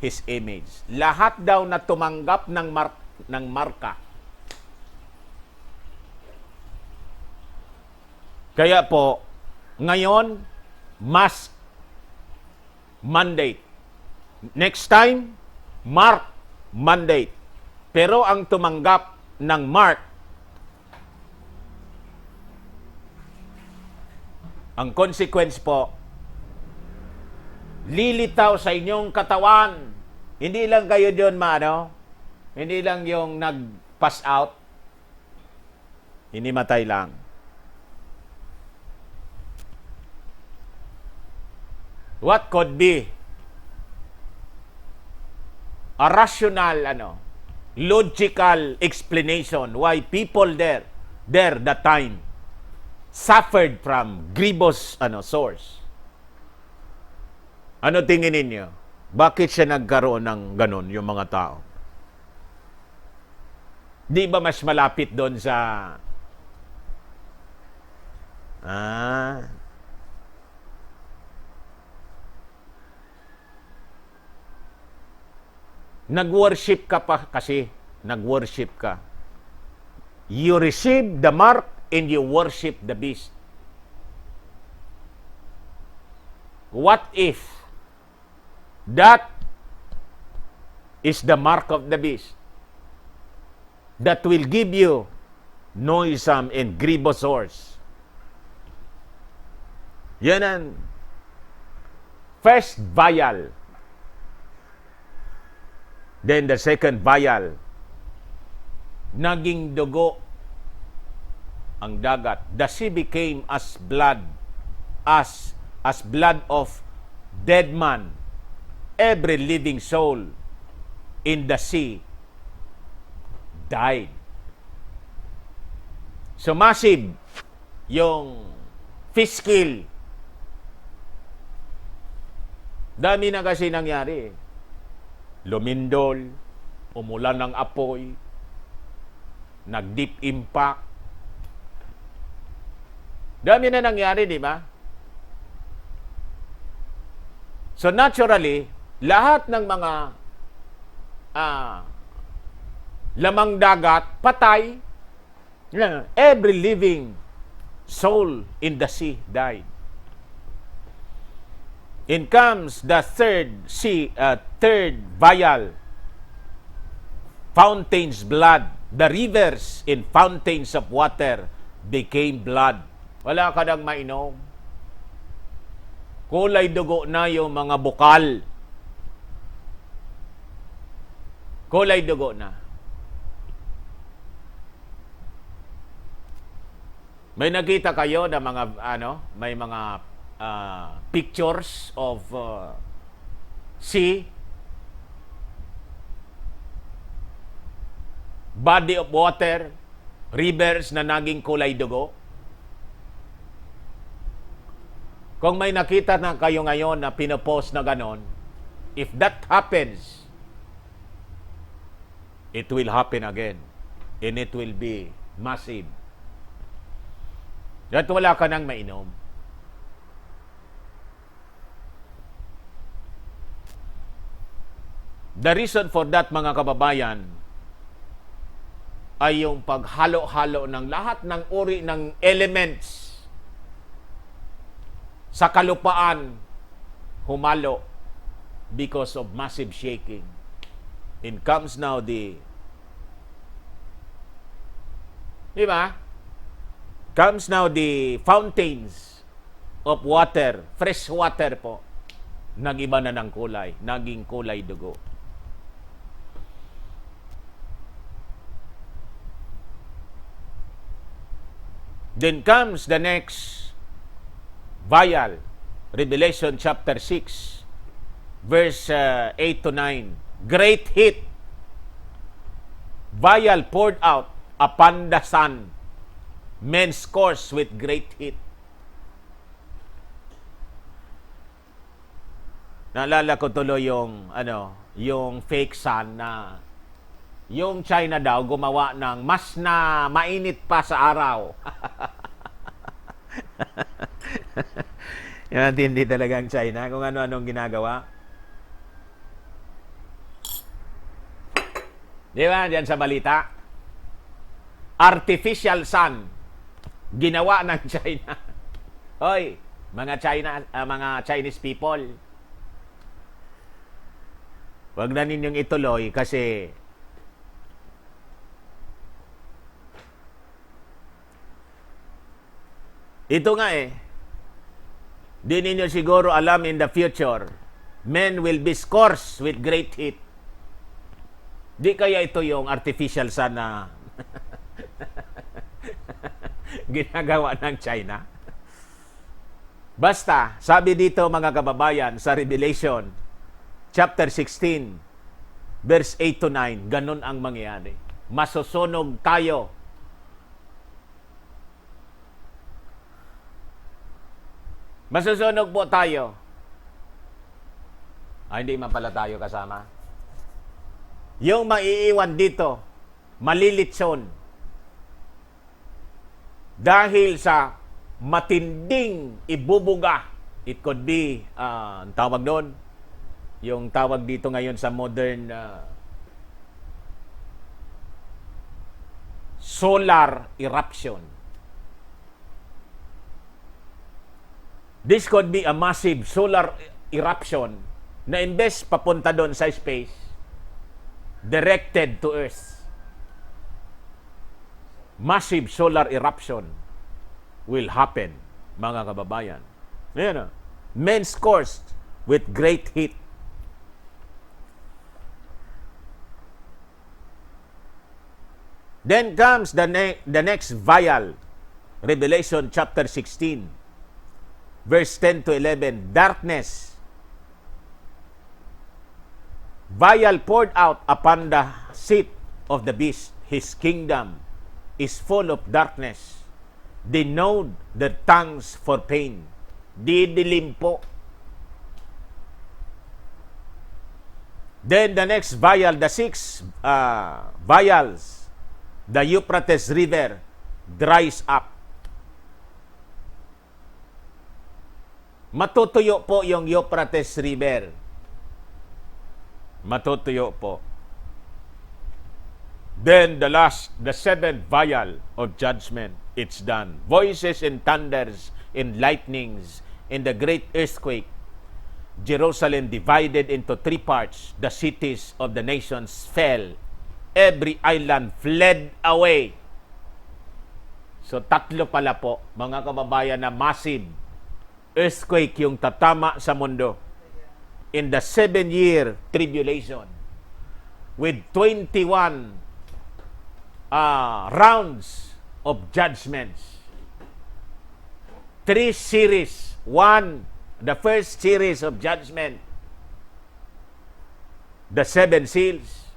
his image. Lahat daw na tumanggap ng marka. Kaya po, ngayon, mask mandate. Next time, mark mandate. Pero ang tumanggap ng mark, ang consequence po, lilitaw sa inyong katawan. Hindi lang kayo doon hindi lang yung nag-pass out, hinimatay lang. What could be a rational, logical explanation why people there that time suffered from grievous source? Ano tingin ninyo? Bakit siya nagkaroon ng ganon yung mga tao? Di ba mas malapit doon sa nag-worship ka pa kasi. Nag-worship ka. You receive the mark and you worship the beast. What if that is the mark of the beast that will give you noisome, and grievous source. Yan ang first vial. Then the second vial, naging dugo ang dagat. The sea became as blood, as blood of dead man. Every living soul in the sea died. So massive yung fish kill. Dami na kasi nangyari. Lumindol, umulan ng apoy, nag-deep impact. Dami na nangyari, di ba? So naturally, lahat ng mga lamang dagat, patay. Every living soul in the sea died. In comes the third vial, fountains blood. The rivers in fountains of water became blood. Wala ka nang mainom. Kulay dugo na yung mga bukal. Kulay dugo na. May nakita kayo na mga may mga pictures of sea, body of water, rivers na naging kulay dugo? Kung may nakita na kayo ngayon na pinopost na ganon, if that happens, it will happen again. And it will be massive. At wala ka nang mainom. The reason for that, mga kababayan, ay yung paghalo-halo ng lahat ng uri ng elements sa kalupaan humalo because of massive shaking. In comes now di ba? Comes now the fountains of water, fresh water po. Nag-iba na ng kulay, naging kulay dugo. Then comes the next vial, Revelation chapter 6, verse 8 to 9. Great heat, vial poured out upon the sun, men scorched with great heat. Naalala ko tuloy yung fake sun na yung China daw gumawa ng mas na mainit pa sa araw. Yan, hindi talaga ang China kung ano-anong ginagawa. Di ba? Diyan sa balita. Artificial sun. Ginawa ng China. Hoy, mga Chinese people. Huwag na ninyong ituloy kasi ito nga di ninyo siguro alam in the future, men will be scorched with great heat. Di kaya ito yung artificial sun na ginagawa ng China? Basta, sabi dito mga kababayan sa Revelation, chapter 16, verse 8 to 9, ganun ang mangyayari. Masusunog tayo. Masusunog po tayo. Hindi man pala tayo kasama. Yung maiiwan dito, malilitson. Dahil sa matinding ibubuga. It could be, ang tawag doon, yung tawag dito ngayon sa modern solar eruption. This could be a massive solar eruption na imbes papunta doon sa space, directed to Earth. massive solar eruption will happen, mga kababayan. Ayan, men scorched with great heat. Then comes the next vial, Revelation chapter 16, verse 10 to 11. Darkness, vial poured out upon the seat of the beast. His kingdom is full of darkness. They know the tongues for pain. Didilim po. Then the next vial, the six vials, the Euphrates River dries up. Matutuyo po yung Euphrates River. Matutuyo po. Then the seventh vial of judgment, it's done. Voices and thunders and lightnings in the great earthquake. Jerusalem divided into three parts. The cities of the nations fell. Every island fled away. So tatlo pala po, mga kababayan, na massive earthquake yung tatama sa mundo in the 7-year tribulation with 21 rounds of judgments. 3 series. The first series of judgment, the 7 seals.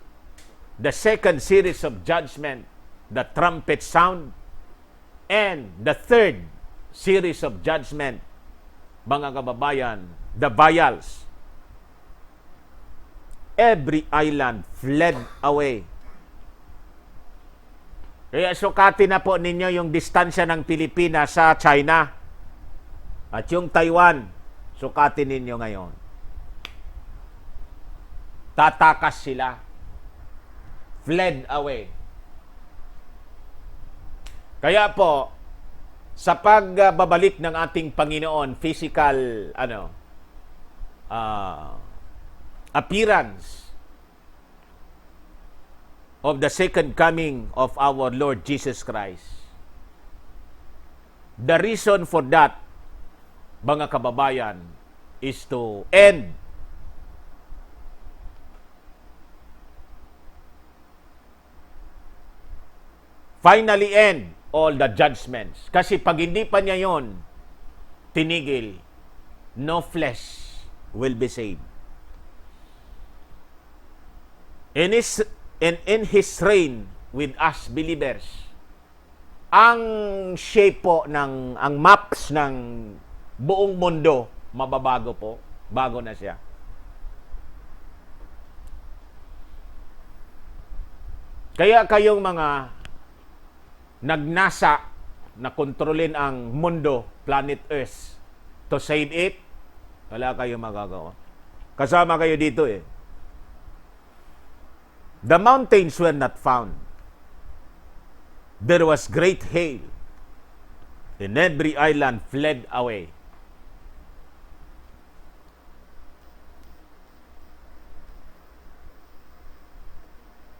The second series of judgment, the trumpet sound. And the third series of judgment, mga kababayan, the vials. Every island fled away. Kaya sukatin na po ninyo yung distansya ng Pilipinas sa China. At yung Taiwan, sukatin ninyo ngayon. Tatakas sila. Fled away. Kaya po, sa pagbabalik ng ating Panginoon, physical appearance of the second coming of our Lord Jesus Christ, the reason for that, mga kababayan, is to finally end all the judgments. Kasi pag hindi pa niya yon tinigil, no flesh will be saved. In His reign with us believers, ang shape po ang maps ng buong mundo, mababago po. Bago na siya. Kaya kayong mga nagnasa na kontrolin ang mundo, planet Earth, to save it, wala kayong magagawa. Kasama kayo dito eh. The mountains were not found. There was great hail, and every island fled away.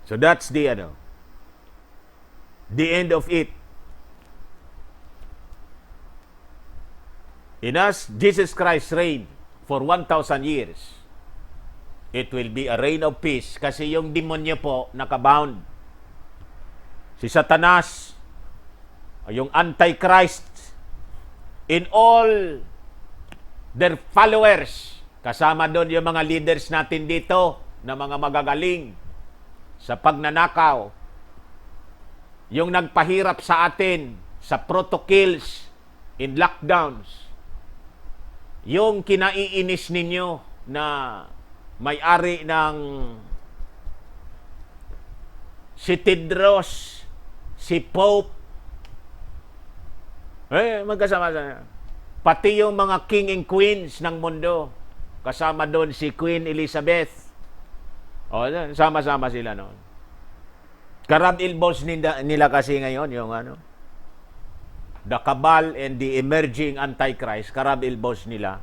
So that's the end of it. In us, Jesus Christ reigned for 1,000 years. It will be a reign of peace kasi yung demonyo po nakabound. Si Satanas, yung Antichrist, in all their followers, kasama doon yung mga leaders natin dito na mga magagaling sa pagnanakaw, yung nagpahirap sa atin sa protocols in lockdowns, yung kinaiinis ninyo na may-ari ng si Tedros, si Pope, magkasama sa pati yung mga king and queens ng mundo, kasama doon si Queen Elizabeth. Sama-sama sila noon. Karab-ilbos nila kasi ngayon yung the cabal and the emerging Antichrist, karab-ilbos nila.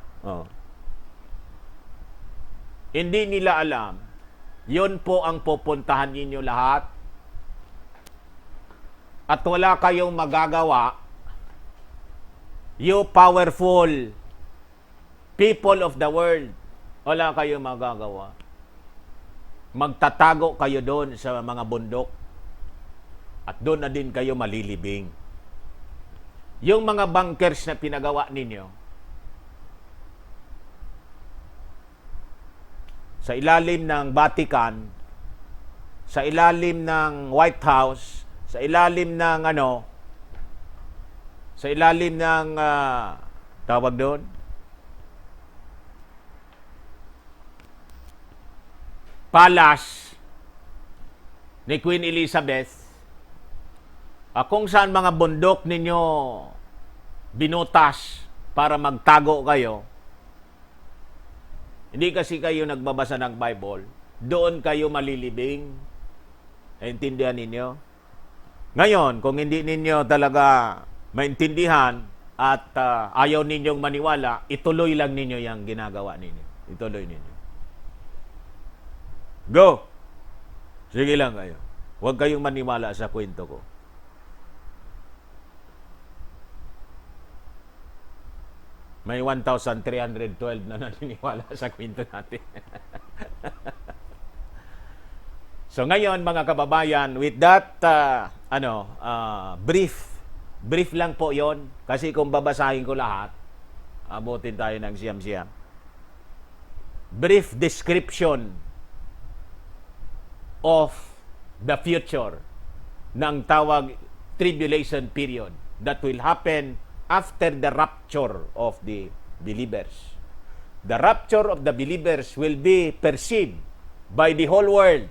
Hindi nila alam, yun po ang pupuntahan ninyo lahat. at wala kayong magagawa, you powerful people of the world, wala kayong magagawa. Magtatago kayo doon sa mga bundok at doon na din kayo malilibing. Yung mga bunkers na pinagawa ninyo, sa ilalim ng Vatican, sa ilalim ng White House, sa ilalim ng sa ilalim ng tawag doon, palace ni Queen Elizabeth, kung saan mga bundok ninyo binutas para magtago kayo. Hindi kasi kayo nagbabasa ng Bible, doon kayo malilibing. Naintindihan ninyo? Ngayon, kung hindi ninyo talaga maintindihan at ayaw ninyong maniwala, ituloy lang ninyo yung ginagawa ninyo. Ituloy ninyo. Go! Sige lang kayo. Huwag kayong maniwala sa kwento ko. May 1,312 na naniniwala sa kwento natin. So ngayon mga kababayan, with that brief lang po 'yon kasi kung babasahin ko lahat, abutin tayo ng siyam-siyam. Brief description of the future ng tawag tribulation period that will happen after the rapture of the believers. The rapture of the believers will be perceived by the whole world,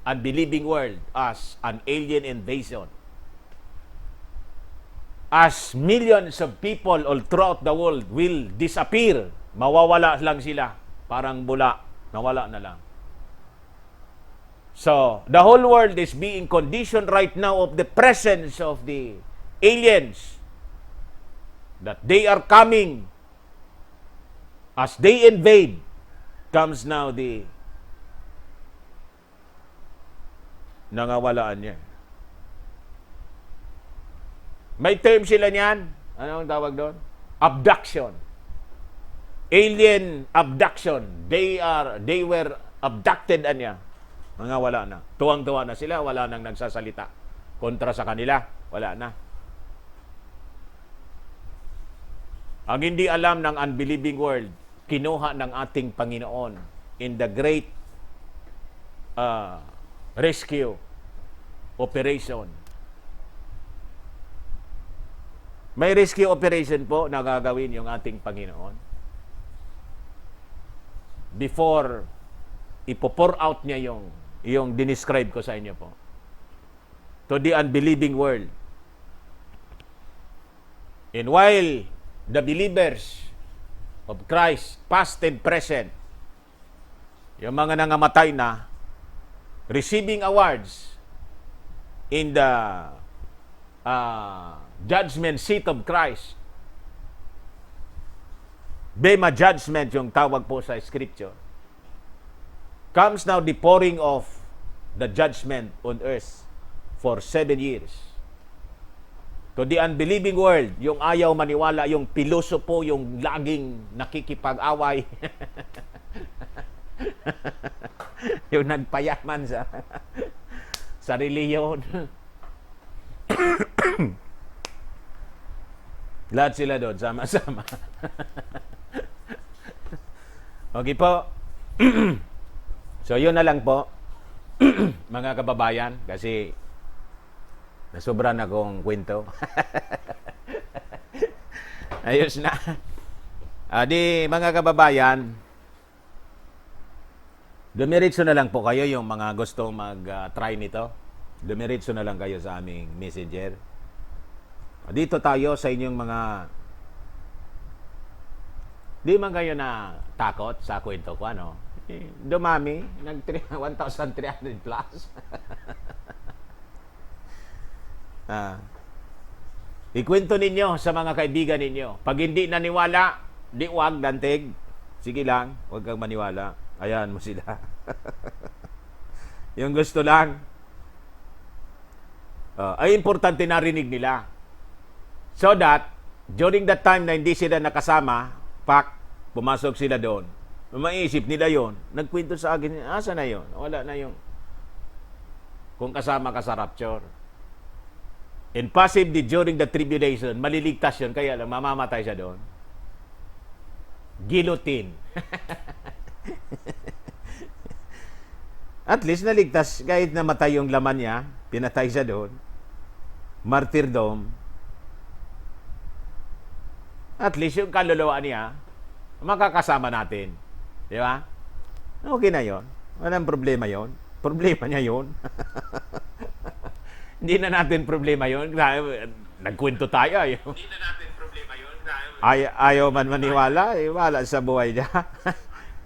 unbelieving world, as an alien invasion. As millions of people all throughout the world will disappear, mawawala lang sila, parang bula, nawala na lang. So, the whole world is being conditioned right now of the presence of the aliens, that they are coming. As they invade, comes now the nangawalaan niya. May term sila niyan. Ano ang tawag doon? Abduction. Alien abduction. They were abducted niya. Nangawala na. Tuwang-tuwa na sila, wala nang nagsasalita. Kontra sa kanila, wala na. Ang hindi alam ng unbelieving world, kinuha ng ating Panginoon in the great rescue operation. May rescue operation po na gagawin yung ating Panginoon. Before ipo-pour out niya yung dinescribe ko sa inyo po. To the unbelieving world. And while the believers of Christ, past and present, yung mga nangamatay na, receiving awards in the judgment seat of Christ. Bema judgment yung tawag po sa scripture. Comes now the pouring of the judgment on earth for 7 years. To the unbelieving world, yung ayaw maniwala, yung piloso po, yung laging nakikipag-away. Yung nagpayaman sa reliyon. Lahat sila doon, sama-sama. Okay po. So, yun na lang po, mga kababayan, kasi nasobra na akong kwento. Ayos na. Di, mga kababayan, dumiritso na lang po kayo yung mga gustong mag-try nito. Dumiritso na lang kayo sa aming messenger. Dito tayo sa inyong mga... Di man kayo na takot sa kwento ko, ano? Dumami, nag-1,300 plus. Ikwento ninyo sa mga kaibigan ninyo. Pag hindi naniwala, di wag, dantig. Sige lang, huwag kang maniwala. Ayan mo sila. Yung gusto lang. Ay importante narinig nila. So that, during that time na hindi sila nakasama, pumasok sila doon. Maisip nila yon. Nagkwento sa akin, asa na yon? Wala na yung kung kasama ka sa rapture. And possibly during the tribulation, maliligtas yun, kaya lang mamamatay siya doon. Guillotine. At least naligtas, kahit namatay yung laman niya, pinatay siya doon. Martyrdom. At least yung kaluluwa niya, makakasama natin. Di ba? Okay na yon. Walang problema yon. Problema niya yon. Hindi na natin problema yon. Nagkwento tayo. Hindi na natin problema yon. Ayaw man maniwala, wala sa buhay niya.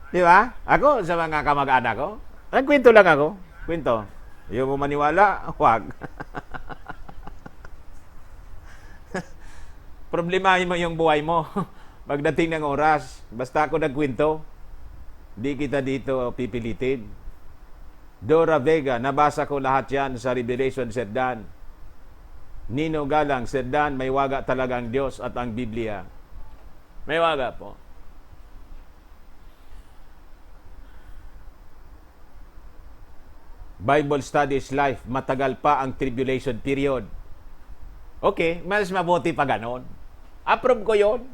Di ba? Ako, sa mga kamag-anak ko, nagkwento lang ako. Kwento. Ayaw mo maniwala, huwag. Problemahin mo yung buhay mo. Pagdating ng oras, basta ako nagkwento, di kita dito pipilitin. Dora Vega, nabasa ko lahat yan sa Revelation, Sir Dan. Nino Galang, Sir Dan, may waga talaga ang Diyos at ang Biblia. May waga po. Bible Studies Life, matagal pa ang tribulation period. Okay, mas mabuti pa ganon. Approve ko yon.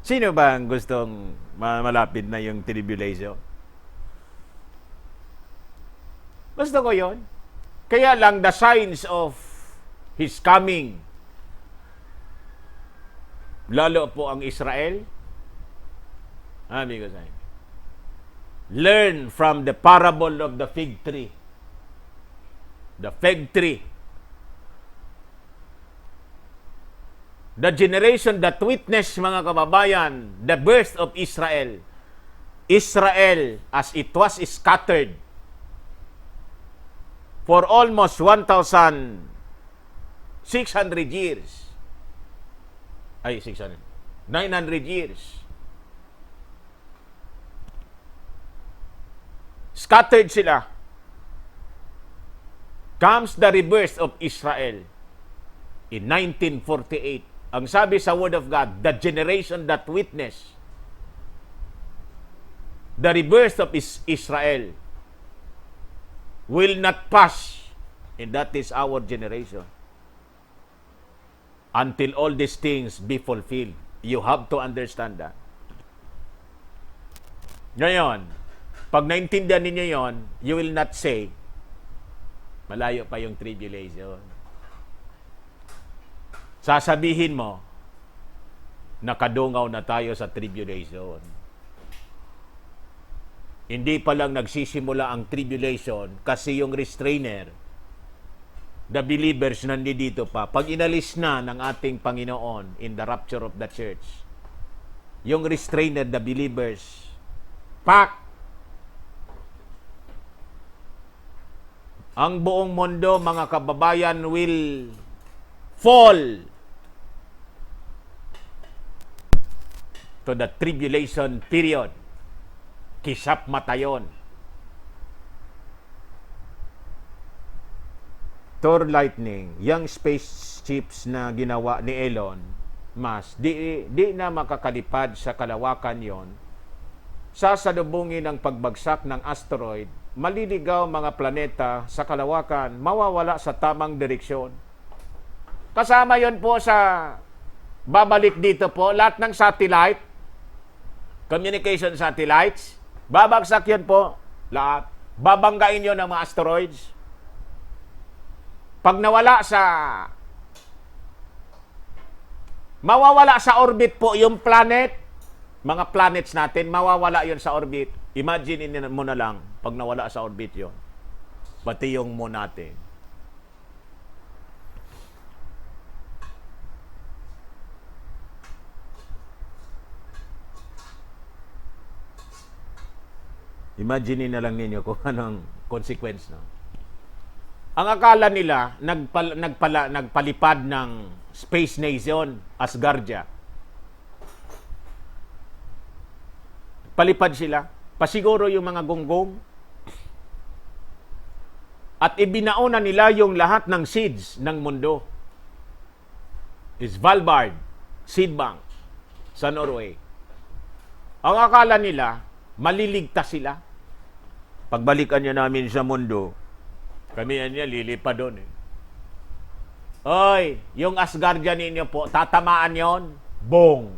Sino ba ang gustong malapit na yung tribulation? Gusto ko yon. Kaya lang the signs of His coming, lalo po ang Israel, amigo sa inyo, learn from the parable of the fig tree. The fig tree. The generation that witnessed, mga kababayan, the birth of Israel. Israel, as it was scattered for almost 1,600 years. 900 years. Scattered sila. Comes the rebirth of Israel in 1948. Ang sabi sa Word of God, the generation that witnessed the rebirth of Israel will not pass, and that is our generation, until all these things be fulfilled. You have to understand that. Ngayon, pag naintindihan ninyo yon, you will not say, malayo pa yung tribulation. Sasabihin mo, nakadungaw na tayo sa tribulation. Hindi pa lang nagsisimula ang tribulation kasi yung restrainer, the believers nandito pa. Pag inalis na ng ating Panginoon in the rapture of the church, yung restrainer, the believers, ang buong mundo, mga kababayan, will fall to the tribulation period. Kisap matayon. Thor Lightning, yung spaceships na ginawa ni Elon Musk, di na makakalipad sa kalawakan yon. Sasalubungin ang pagbagsak ng asteroid, maliligaw mga planeta sa kalawakan, mawawala sa tamang direksyon. Kasama yon po sa babalik dito po, lahat ng satellite, communication satellites, babagsak yun po, lahat. Babanggain yun ng mga asteroids. Pag mawawala sa orbit po yung planet, mga planets natin, mawawala yun sa orbit. Imagine mo na lang, pag nawala sa orbit yun. Pati yung moon natin. Imagine na lang ninyo kung anong consequence, no? Ang akala nila, nagpalipad ng space nation, Asgardia. Palipad sila. Pasiguro yung mga gonggong. At ibinaona nila yung lahat ng seeds ng mundo. Svalbard, seed bank sa Norway. Ang akala nila, maliligtas sila. Pagbalikan niya namin sa mundo, kami niya lilipad doon. Oy, yung Asgardian ninyo po, tatamaan yon, bong.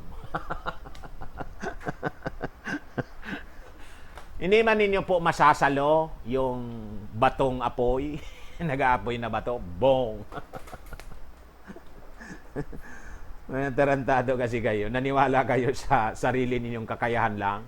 Hindi man ninyo po masasalo yung batong apoy. Nag-aapoy na bato, bong. Tarantado kasi kayo. Naniwala kayo sa sarili ninyong kakayahan lang.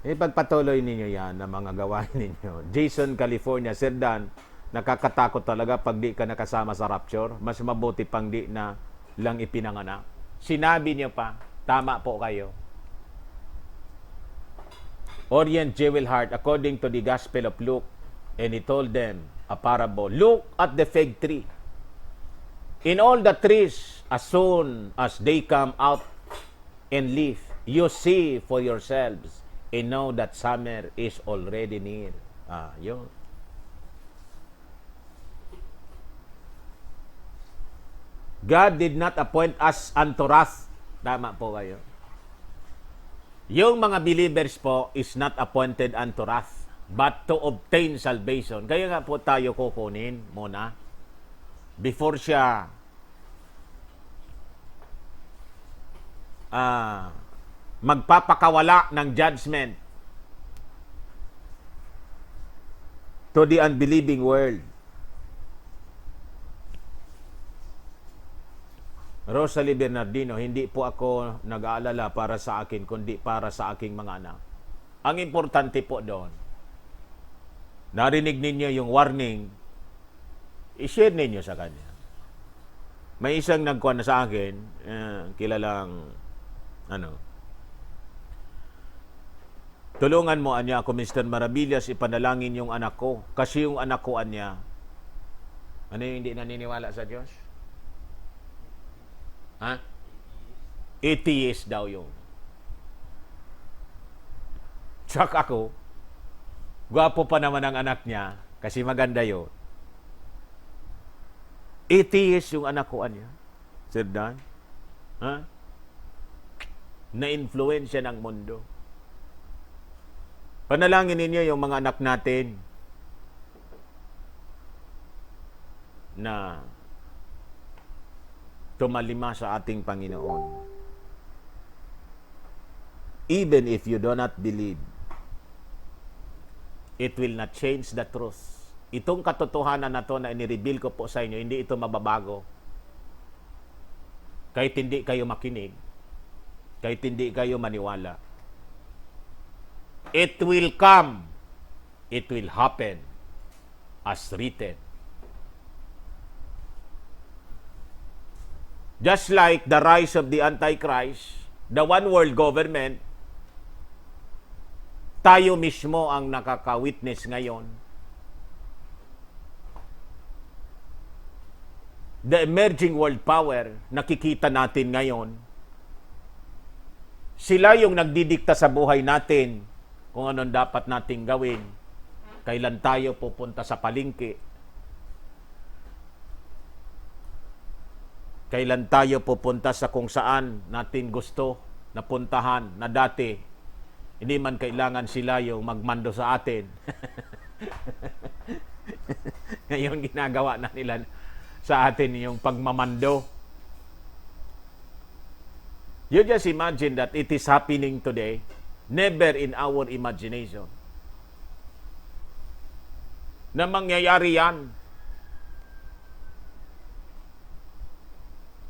Ipagpatuloy ninyo yan na mga gawain ninyo. Jason, California, Sir Dan, nakakatakot talaga pag di ka nakasama sa rapture. Mas mabuti pang di na lang ipinanganak. Sinabi niyo pa, tama po kayo. Orient Jewel Heart, according to the Gospel of Luke, and he told them a parable. Look at the fig tree. In all the trees, as soon as they come out and leaf, you see for yourselves and know that summer is already near. Yun. God did not appoint us unto wrath. Tama po kayo. Yung mga believers po is not appointed unto wrath, but to obtain salvation. Kaya nga po tayo kukunin muna before siya magpapakawala ng judgment to the unbelieving world. Rosalie Bernardino, hindi po ako nag-aalala para sa akin, kundi para sa aking mga anak. Ang importante po doon, narinig ninyo yung warning, i-share ninyo sa kanya. May isang nagkuhan na sa akin, kilalang, tulungan mo anya ako, Mr. Maravillas, ipanalangin yung anak ko. Kasi yung anak ko anya, ano yung hindi naniniwala sa Diyos? Atheist daw yung. Tsak ako, gwapo pa naman ang anak niya, kasi maganda yun. Atheist yung anak ko niya. Sir Dan? Na-influensya ng mundo. Panalangin ninyo yung mga anak natin na tumalima sa ating Panginoon. Even if you do not believe, it will not change the truth. Itong katotohanan na to na inireveal ko po sa inyo, hindi ito mababago. Kahit hindi kayo makinig, kahit hindi kayo maniwala. It will come, it will happen as written. Just like the rise of the Antichrist, the one world government, tayo mismo ang nakaka-witness ngayon. The emerging world power, nakikita natin ngayon, sila yung nagdidikta sa buhay natin kung anong dapat nating gawin, kailan tayo pupunta sa palengke, kailan tayo pupunta sa kung saan natin gusto na puntahan na dati hindi man kailangan sila yung magmando sa atin. Ngayon ginagawa na nila sa atin yung pagmamando. You just imagine that it is happening today, never in our imagination na mangyayari yan.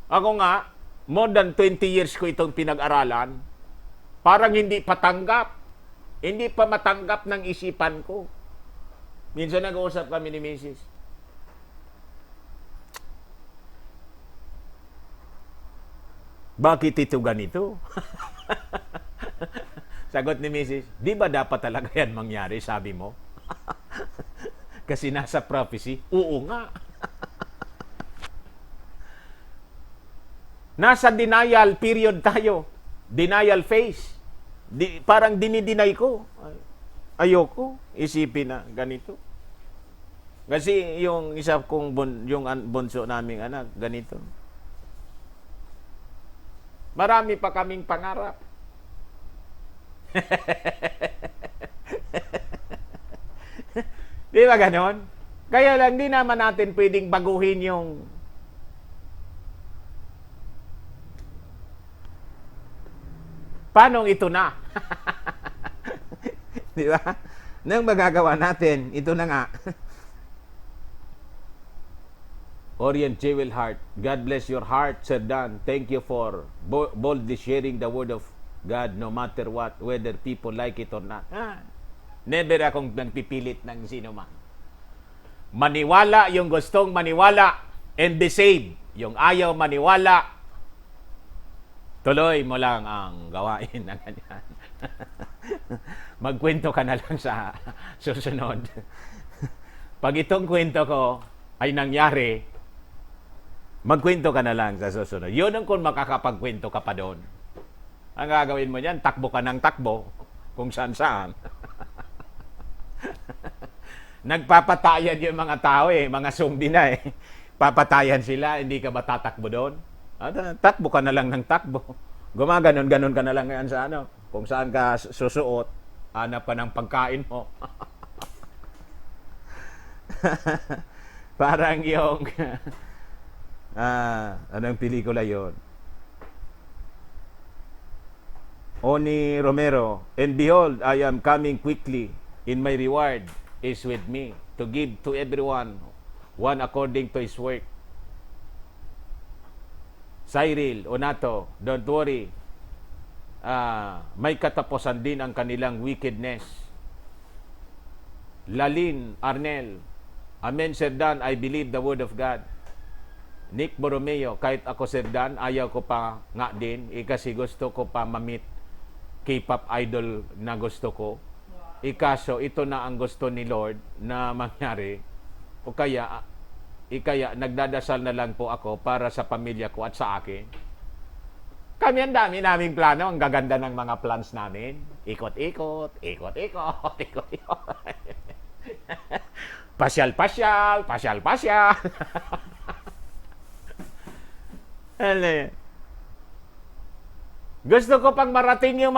Ako nga, more than 20 years ko itong pinag-aralan, parang hindi patanggap. Hindi pa matanggap ng isipan ko. Minsan nag-uusap kami ni Mrs. Bakit ito ganito? Sagot ni Mrs. Di ba dapat talaga yan mangyari, sabi mo? Kasi nasa prophecy. Oo nga. Nasa denial period tayo. Denial phase. Parang dinideny ko. Ayoko isipin na ganito. Kasi yung isa kong bunso naming anak, ganito. Marami pa kaming pangarap. Di ba ganon? Kaya lang di naman natin pwedeng baguhin yung paano ito na. Di ba? Nang magagawa natin, ito na nga. Orient Jewel Heart, God bless your heart, Sir Dan. Thank you for boldly sharing the word of God no matter what, whether people like it or not. Never akong nagpipilit ng sino man. Maniwala yung gustong maniwala and be saved. Yung ayaw maniwala, tuloy mo lang ang gawain ng ganyan. Magkwento ka na lang sa susunod. Pag itong kwento ko ay nangyari, magkwento ka na lang sa susunod. Yun ang kung makakapagkwento ka pa doon. Ang gagawin mo dyan, takbo ka ng takbo kung saan-saan. Nagpapatayan yung mga tao mga zombie na Papatayan sila, hindi ka ba tatakbo doon? Takbo ka na lang ng takbo. Gumaganon-ganon ka na lang ngayon sa kung saan ka susuot, hanap ka ng pagkain mo. Parang yung anong pelikula yon? Oni Romero, and behold, I am coming quickly, and my reward is with me, to give to everyone one according to his work. Cyril, Onato, don't worry. May katapusan din ang kanilang wickedness. Lalin, Arnel, Amen, Sir Dan, I believe the word of God. Nick Borromeo, kahit ako, Sir Dan, ayaw ko pa nga din, kasi gusto ko pa mamit K-pop idol na gusto ko. Ikaso, ito na ang gusto ni Lord na mangyari. O kaya nagdadasal na lang po ako para sa pamilya ko at sa akin. Kami ang dami naming plano. Ang gaganda ng mga plans namin. Ikot-ikot. Pasyal-pasyal. Gusto ko pang marating yung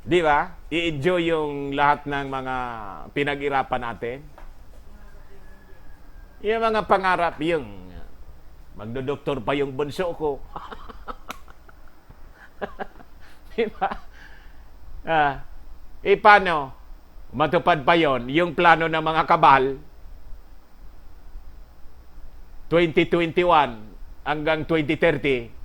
di ba? I-enjoy yung lahat ng mga pinag-irapan natin. Yung mga pangarap, yung magdodoktor pa yung bunso ko. Di ba? Paano? Matupad pa yon yung plano ng mga kabal 2021 hanggang 2030.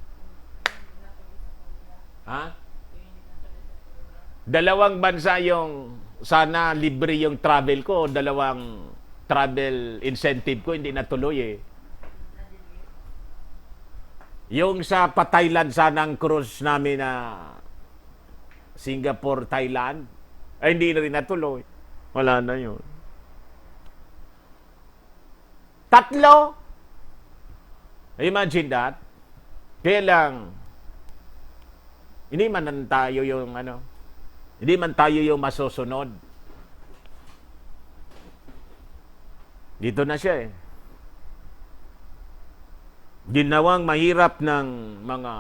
Dalawang bansa yung sana libre yung travel ko, dalawang travel incentive ko hindi natuloy Yung sa pa-Thailand sanang cruise namin na Singapore, Thailand, ay hindi na rin natuloy. Wala na yun. 3! Imagine that. Kaya lang, hindi man tayo yung hindi man tayo yung masusunod. Dito na siya Ginawang mahirap ng mga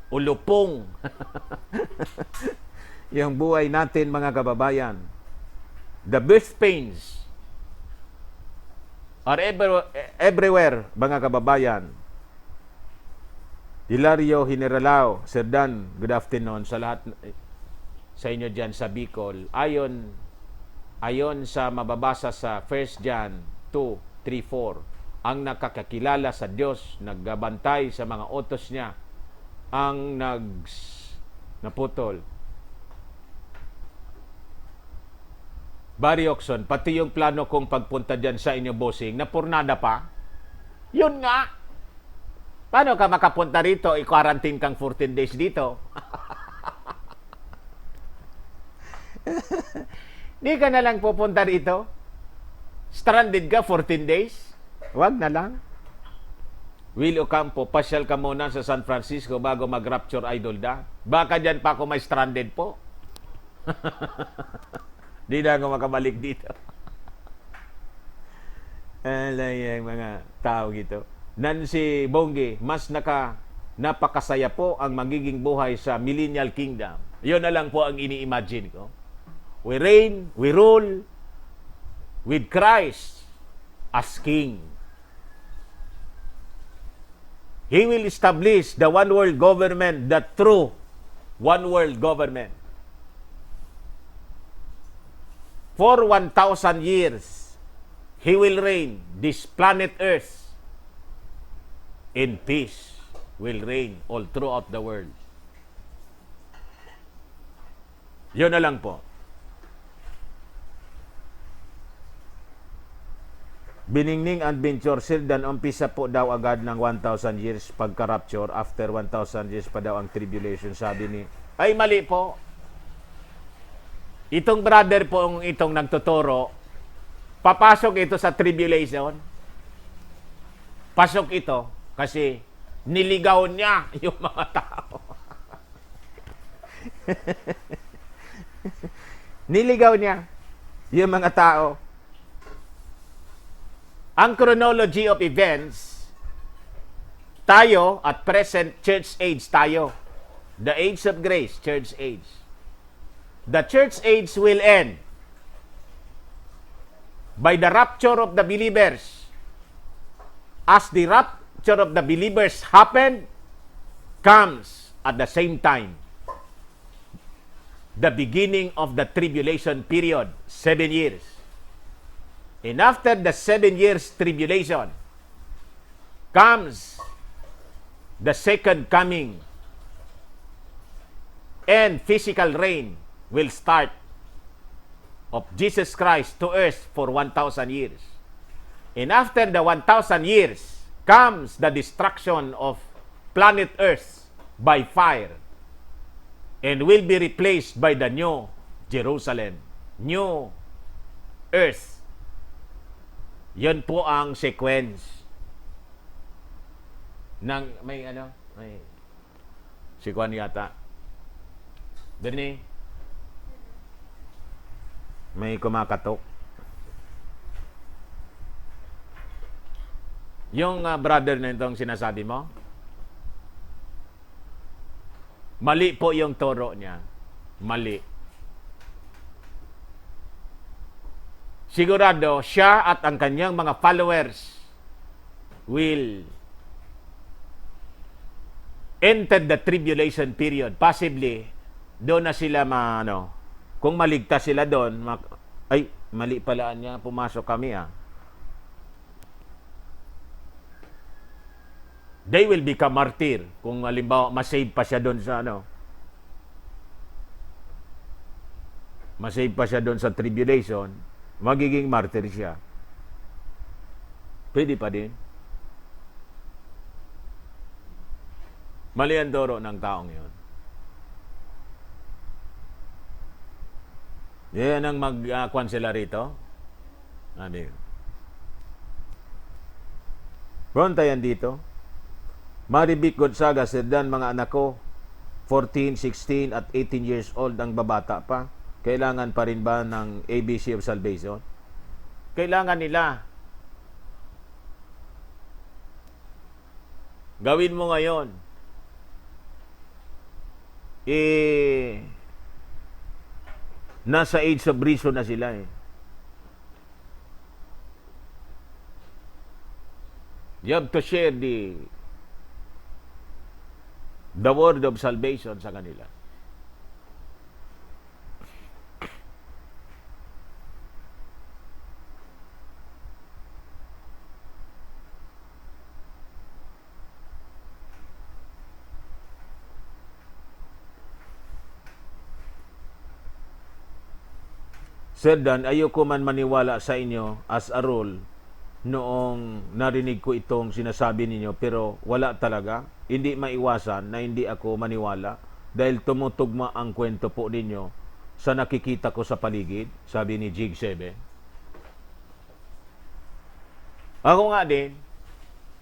ulupong yung buhay natin, mga kababayan. The birth pains are everywhere, mga kababayan. Hilario Generalao, Sir Dan, good afternoon sa lahat sa inyo dyan sa Bicol. Ayon sa mababasa sa 1 John 2:3-4, ang nakakakilala sa Diyos, naggabantay sa mga utos niya, ang naputol. Barry Oxon, pati yung plano kong pagpunta dyan sa inyo, bossing, napurnada pa. Yun nga. Paano ka makapunta rito? I-quarantine kang 14 days dito. Di ka na lang pupunta rito? Stranded ka 14 days? Wag na lang. Will Ocampo, pasyal ka muna sa San Francisco bago mag-rapture idol da. Baka dyan pa ako may stranded po. Di na ako makabalik dito. Alay, ang mga tao gito. Nancy Bongi, mas napakasaya po ang magiging buhay sa Millennial Kingdom. Yun na lang po ang ini-imagine ko. We reign, we rule with Christ as King. He will establish the one world government, the true one world government. For 1,000 years, He will reign this planet Earth in peace, will reign all throughout the world. Yun na lang po. Biningning adventure, Sir Dan, umpisa po daw agad ng 1,000 years pagka-rapture. After 1,000 years pa daw ang tribulation, sabi ni... Ay, mali po. Itong brother po itong nagtuturo, papasok ito sa tribulation. Pasok ito kasi niligaw niya yung mga tao. Niligaw niya yung mga tao. Ang chronology of events, tayo at present church age tayo. The age of grace, church age. The church age will end by the rapture of the believers. As the rapture of the believers happened, comes at the same time the beginning of the tribulation period, 7 years. And after the 7 years tribulation comes the second coming, and physical reign will start of Jesus Christ to earth for 1,000 years. And after the 1,000 years comes the destruction of planet Earth by fire and will be replaced by the new Jerusalem, new earth. Yan po ang sequence ng may sequence yata. Bernie, may kumakatok. Yung brother na itong sinasabi mo, mali po yung turo niya. Mali. Sigurado, siya at ang kanyang mga followers will enter the tribulation period. Possibly, doon na sila kung maligtas sila doon, ay, mali pala niya, pumasok kami They will become martyr kung halimbawa masave pa siya doon sa masave pa siya doon sa tribulation, magiging martyr siya. Pwede pa din. Mali ang turo ng taong yun. Yan ang mag-kwansela rito. Rontayan dito. Maribik Gonzaga, Sir Dan, mga anak ko, 14, 16 at 18 years old ang babata pa. Kailangan pa rin ba ng ABC of Salvation? Kailangan nila. Gawin mo ngayon. Nasa age of reason na sila You have to share the word of salvation sa kanila. Sir Dan, ayoko man maniwala sa inyo as a rule noong narinig ko itong sinasabi ninyo, pero wala talaga. Hindi maiwasan na hindi ako maniwala dahil tumutugma ang kwento po ninyo sa nakikita ko sa paligid, sabi ni Jig 7. Ako nga din,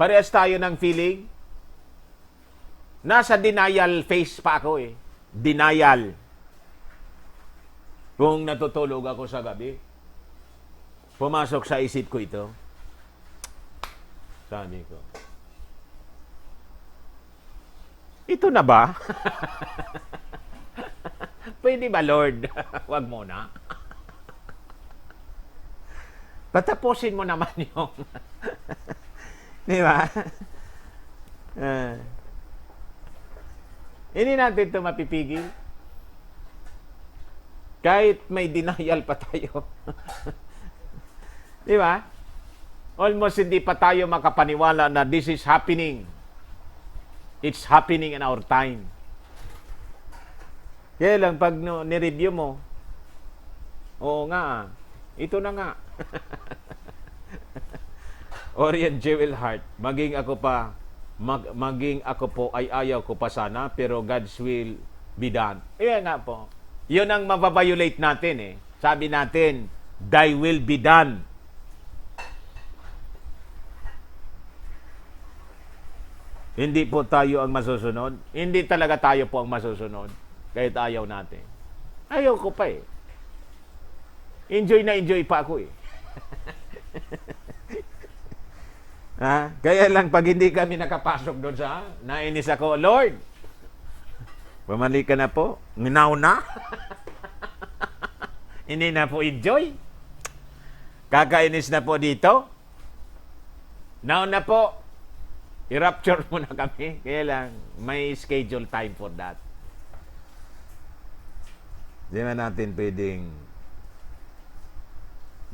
parehas tayo ng feeling. Nasa denial phase pa ako Denial. Kung natutulog ako sa gabi, pumasok sa isip ko ito. Sabi ko, ito na ba? Pwede ba, Lord? Wag mo na. Patapusin mo naman yung... Di ba? Hindi natin ito mapipigil. Kahit may denial pa tayo. Di ba? Almost hindi pa tayo makapaniwala na this is happening. It's happening in our time. Kaya lang, pag nireview mo, oo nga, ito na nga. Orient Jewel Heart, maging ako po ay ayaw ko pa sana, pero God's will be done. Yan nga po. Yun ang mababiolate natin eh. Sabi natin, thy will be done. Hindi po tayo ang masusunod. Hindi talaga tayo po ang masusunod. Kahit ayaw natin. Ayaw ko pa eh. Enjoy na enjoy pa ako eh. Kaya lang pag hindi kami nakapasok doon sa, nainis ako, Lord, bumalik ka na po. Nginaw na. Hindi na po enjoy. Kakainis na po dito. Now na po. I-rapture muna kami. Kaya lang, may schedule time for that. Di ba natin pwedeng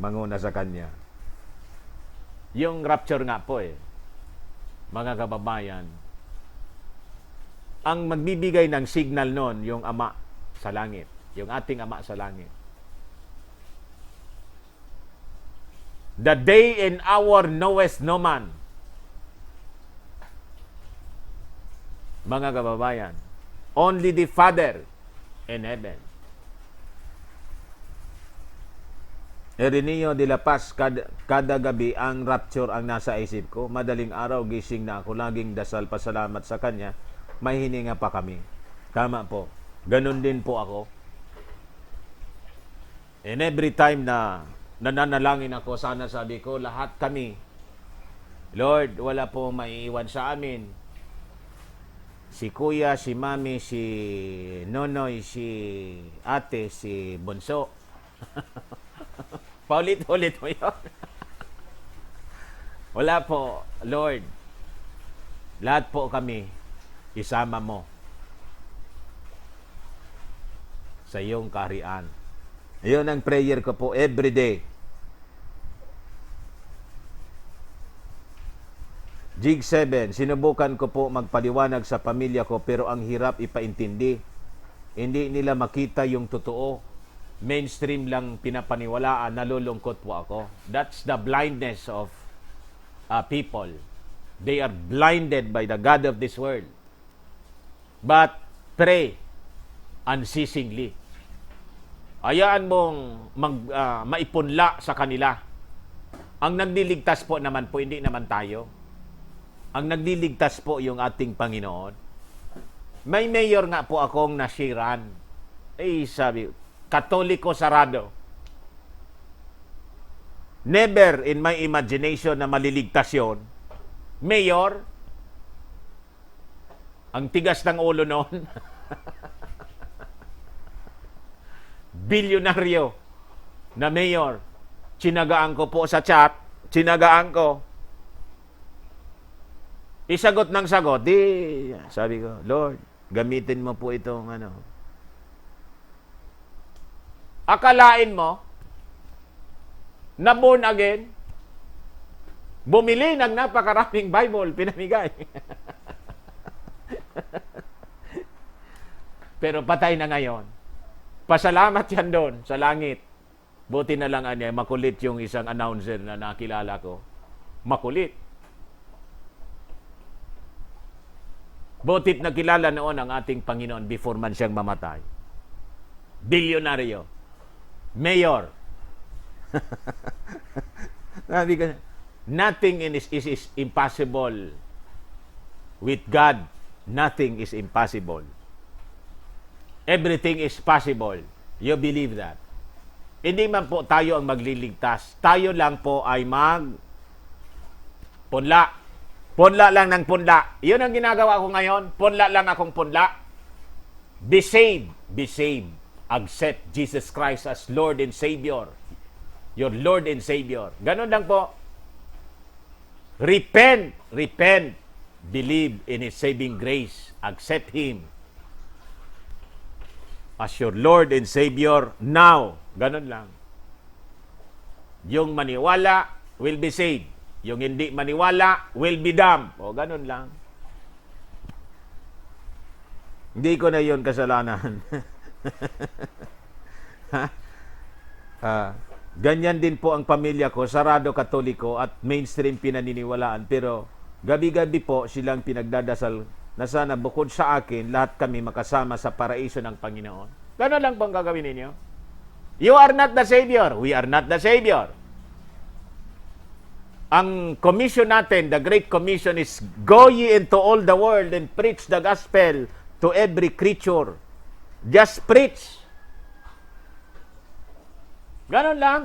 manguna sa Kanya? Yung rapture nga po eh, mga kababayan, ang magbibigay ng signal nun, yung Ama sa langit. Yung ating Ama sa langit. The day and hour knoweth no man. Mga kababayan, only the Father in heaven. Irineo de la Paz, kada gabi ang rapture ang nasa isip ko. Madaling araw, gising na ako, laging dasal, pasalamat sa Kanya. May hininga pa kami. Tama po. Ganun din po ako. And every time na nananalangin ako, sana sabi ko, lahat kami, Lord, wala po maiiwan sa amin. Si Kuya, si Mami, si Nonoy, si Ate, si Bunso. Paulit-ulit mo yun. Wala po, Lord. Lahat po kami, isama mo sa iyong kaharian. Iyon ang prayer ko po every day. Jig 7, sinubukan ko po magpaliwanag sa pamilya ko pero ang hirap ipaintindi. Hindi nila makita yung totoo. Mainstream lang pinapaniwalaan, nalulungkot po ako. That's the blindness of people. They are blinded by the God of this world. But pray unceasingly. Hayaan mong maipunla sa kanila. Ang nagliligtas po naman po, hindi naman tayo. Ang nagliligtas po yung ating Panginoon. May mayor nga po akong nasiran. Sabi, Katoliko sarado. Never in my imagination na maliligtas yun. Mayor, ang tigas ng ulo noon. Bilyonaryo na mayor. Tsinagaan ko po sa chat. Tsinagaan ko. Isagot ng sagot. Sabi ko, Lord, gamitin mo po itong Akalain mo, na born again, bumili ng napakaraming Bible, pinamigay. Pero patay na ngayon. Pasalamat yan doon sa langit. Buti na lang makulit yung isang announcer na nakilala ko. Makulit. Butit na kilala noon ang ating Panginoon before man siyang mamatay. Bilyonaryo. Mayor. Sabi ko, nothing is impossible. With God, nothing is impossible. Everything is possible. You believe that? Hindi man po tayo ang magliligtas. Tayo lang po ay punla. Punla lang ng punla. Yun ang ginagawa ko ngayon. Punla lang akong punla. Be saved. Be saved. Accept Jesus Christ as Lord and Savior. Your Lord and Savior. Ganun lang po. Repent. Repent. Believe in His saving grace. Accept Him as your Lord and Savior now. Ganun lang. Yung maniwala will be saved. Yung hindi maniwala will be damned. O, ganun lang. Hindi ko na yun kasalanan. Ganyan din po ang pamilya ko, sarado katoliko at mainstream pinaniniwalaan. Pero gabi-gabi po silang pinagdadasal na sana bukod sa akin, lahat kami makasama sa paraiso ng Panginoon. Gano'n lang po ang gagawin ninyo. You are not the Savior. We are not the Savior. Ang commission natin, the Great Commission is, go ye into all the world and preach the gospel to every creature. Just preach. Ganon lang.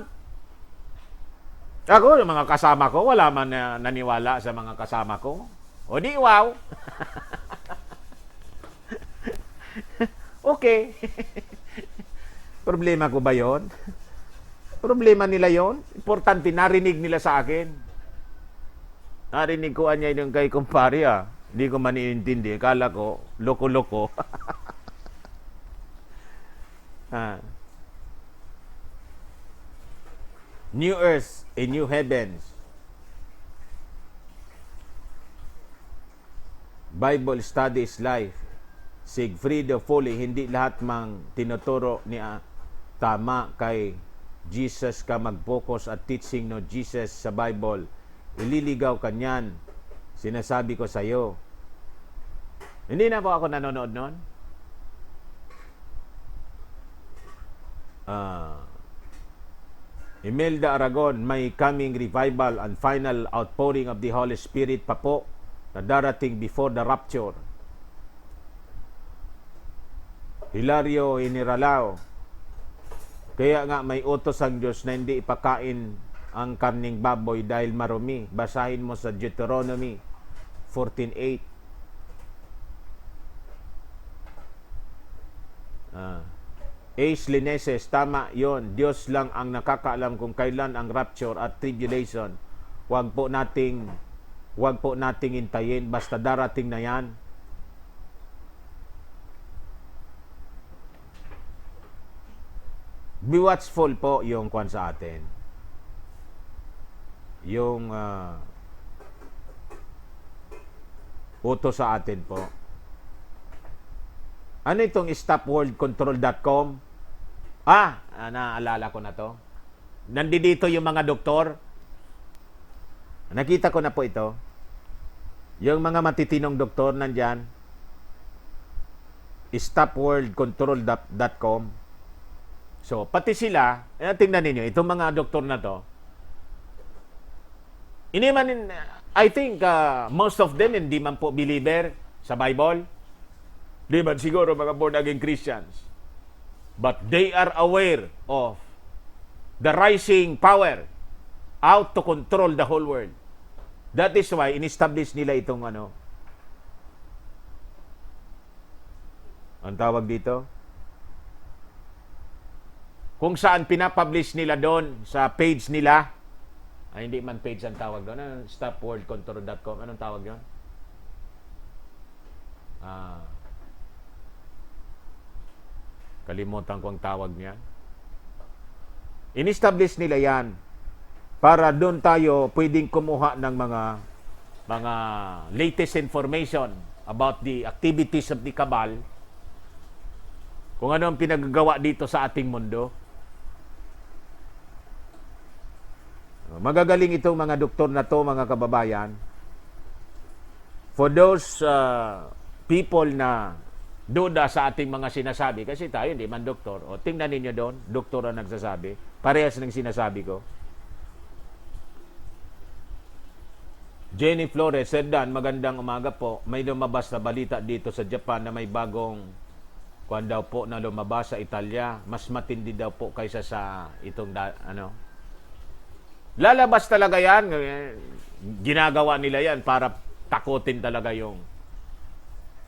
Ako, yung mga kasama ko, wala man na naniwala sa mga kasama ko. O di, wow. Okay. Problema ko ba yon? Problema nila yon? Importante, narinig nila sa akin. Narinig ko anya yung kay kumpare Hindi ko maniintindi. Kala ko, loko-loko. New earth and new heavens. Bible study is life. Sigfrido Foley, hindi lahat mang tinuturo niya tama kay Jesus ka mag-focus at teaching no Jesus sa Bible. Ililigaw ka niyan. Sinasabi ko sa iyo. Hindi na po ako nanonood noon. Imelda Aragon, may coming revival and final outpouring of the Holy Spirit pa po na darating before the rapture. Hilario Iniralao, kaya nga may utos ang Diyos na hindi ipakain ang karning baboy dahil marumi. Basahin mo sa Deuteronomy 14:8. Ace Lineses, tama yon. Diyos lang ang nakakaalam kung kailan ang rapture at tribulation. Huwag po nating hintayin. Basta darating na yan. Be watchful po yung kwan sa atin. Yung utos sa atin po. Ano itong stopworldcontrol.com? Naalala ko na to. Nandito yung mga doktor. Nakita ko na po ito. Yung mga matitinong doktor nandyan. Stopworldcontrol.com. So, pati sila, tingnan ninyo, itong mga doktor na to, I think most of them hindi man po believer sa Bible. Di man siguro mga born-again Christians. But they are aware of the rising power out to control the whole world. That is why in-establish nila itong ang tawag dito? Kung saan pinapublish nila doon sa page nila, hindi man page ang tawag doon, stopworldcontrol.com, anong tawag yun? Kalimutan ko ang tawag niya. In-establish nila yan para doon tayo pwedeng kumuha ng mga latest information about the activities of the cabal, kung ano ang pinagagawa dito sa ating mundo. Magagaling itong mga doktor na to, mga kababayan. For those people na duda sa ating mga sinasabi, kasi tayo hindi man doktor, tingnan ninyo doon, doktor ang nagsasabi, parehas ng sinasabi ko. Jenny Flores, Sir Dan, magandang umaga po. May lumabas na balita dito sa Japan na may bagong kuan daw po na lumabas sa Italia, mas matindi daw po kaysa sa itong lalabas talaga yan. Ginagawa nila yan para takutin talaga yung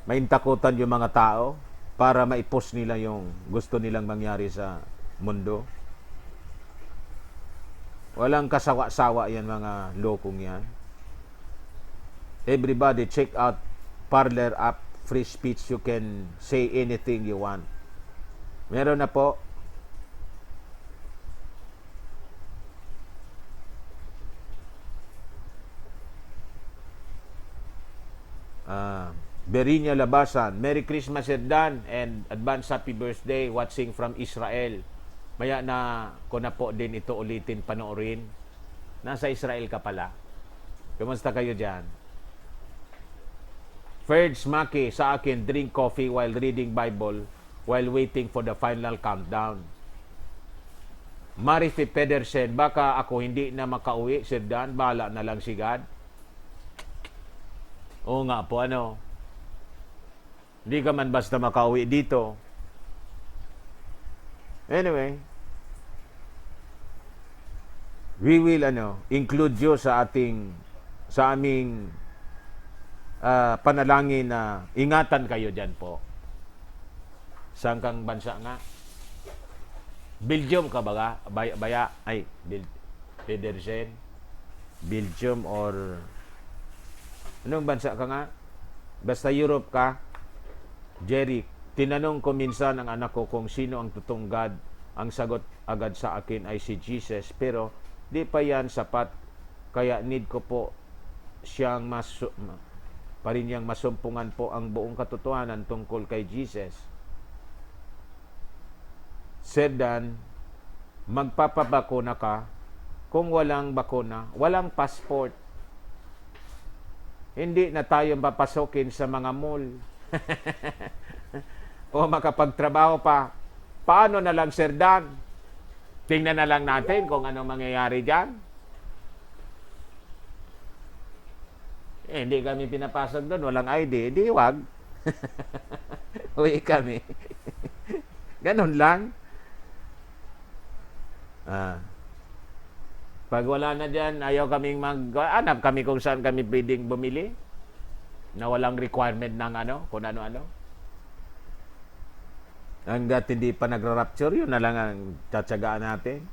maintakutan yung mga tao para maipos nila yung gusto nilang mangyari sa mundo. Walang kasawa-sawa yan, mga lokong yan. Everybody, check out Parler app, free speech. You can say anything you want. Meron na po. Berinya Labasan, Merry Christmas, Sir Dan, and advance happy birthday, watching from Israel. Maya na ko na po din ito ulitin panoorin. Nasa Israel ka pala. Kumusta kayo dyan? Ferds Maki, sa akin, drink coffee while reading Bible while waiting for the final countdown. Marifi Pedersen, baka ako hindi na makauwi, Sir Dan, bahala na lang si God. Oo nga po, hindi ka man basta makauwi dito. Anyway, we will include you sa aming panalangin na ingatan kayo dyan po. Saan kang bansa nga? Belgium ka ba? Pedersen. Belgium or anong bansa ka nga? Basta Europe ka. Jerry, tinanong ko minsan ang anak ko kung sino ang totoong God. Ang sagot agad sa akin ay si Jesus. Pero di pa yan sapat. Kaya need ko po siyang pa rin niyang masumpungan po ang buong katotohanan tungkol kay Jesus. Said Dan, magpapabakuna ka. Kung walang bakuna, walang passport. Hindi na tayo papasokin sa mga mall. O makapagtrabaho pa. Paano na lang, Sir Dan? Tingnan na lang natin kung ano mangyayari dyan. Hindi kami pinapasok doon. Walang ID. Hindi, wag. Uwi kami. Ganun lang. Pag wala na dyan, ayaw kaming hanap kami kung saan kami pwedeng bumili na walang requirement ng kung ano-ano. Hanggat hindi pa nagra-rapture, yun na lang ang tatsagaan natin.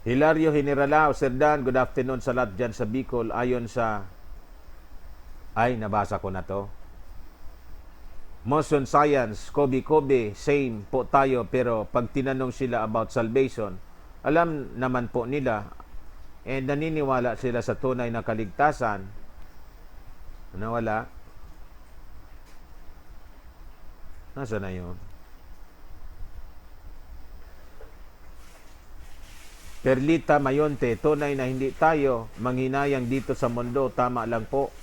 Hilario Generalao, Sir Dan, good afternoon sa lahat dyan sa Bicol. Ayon sa nabasa ko na to. Motion Science, Kobe, same po tayo, pero pag tinanong sila about salvation, alam naman po nila and naniniwala sila sa tunay na kaligtasan. Wala. Nasaan na yun? Perlita Mayonte, tunay na hindi tayo manghinayang dito sa mundo. Tama lang po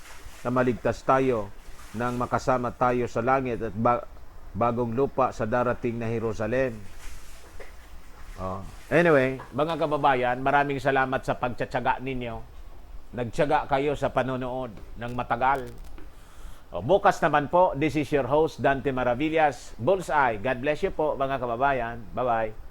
na maligtas tayo nang makasama tayo sa langit at bagong lupa sa darating na Jerusalem. Anyway, mga kababayan, maraming salamat sa pagtsatsaga ninyo. Nagtsaga kayo sa panonood ng matagal. Bukas naman po, this is your host, Dante Maravillas. Bullseye. God bless you po, mga kababayan. Bye-bye.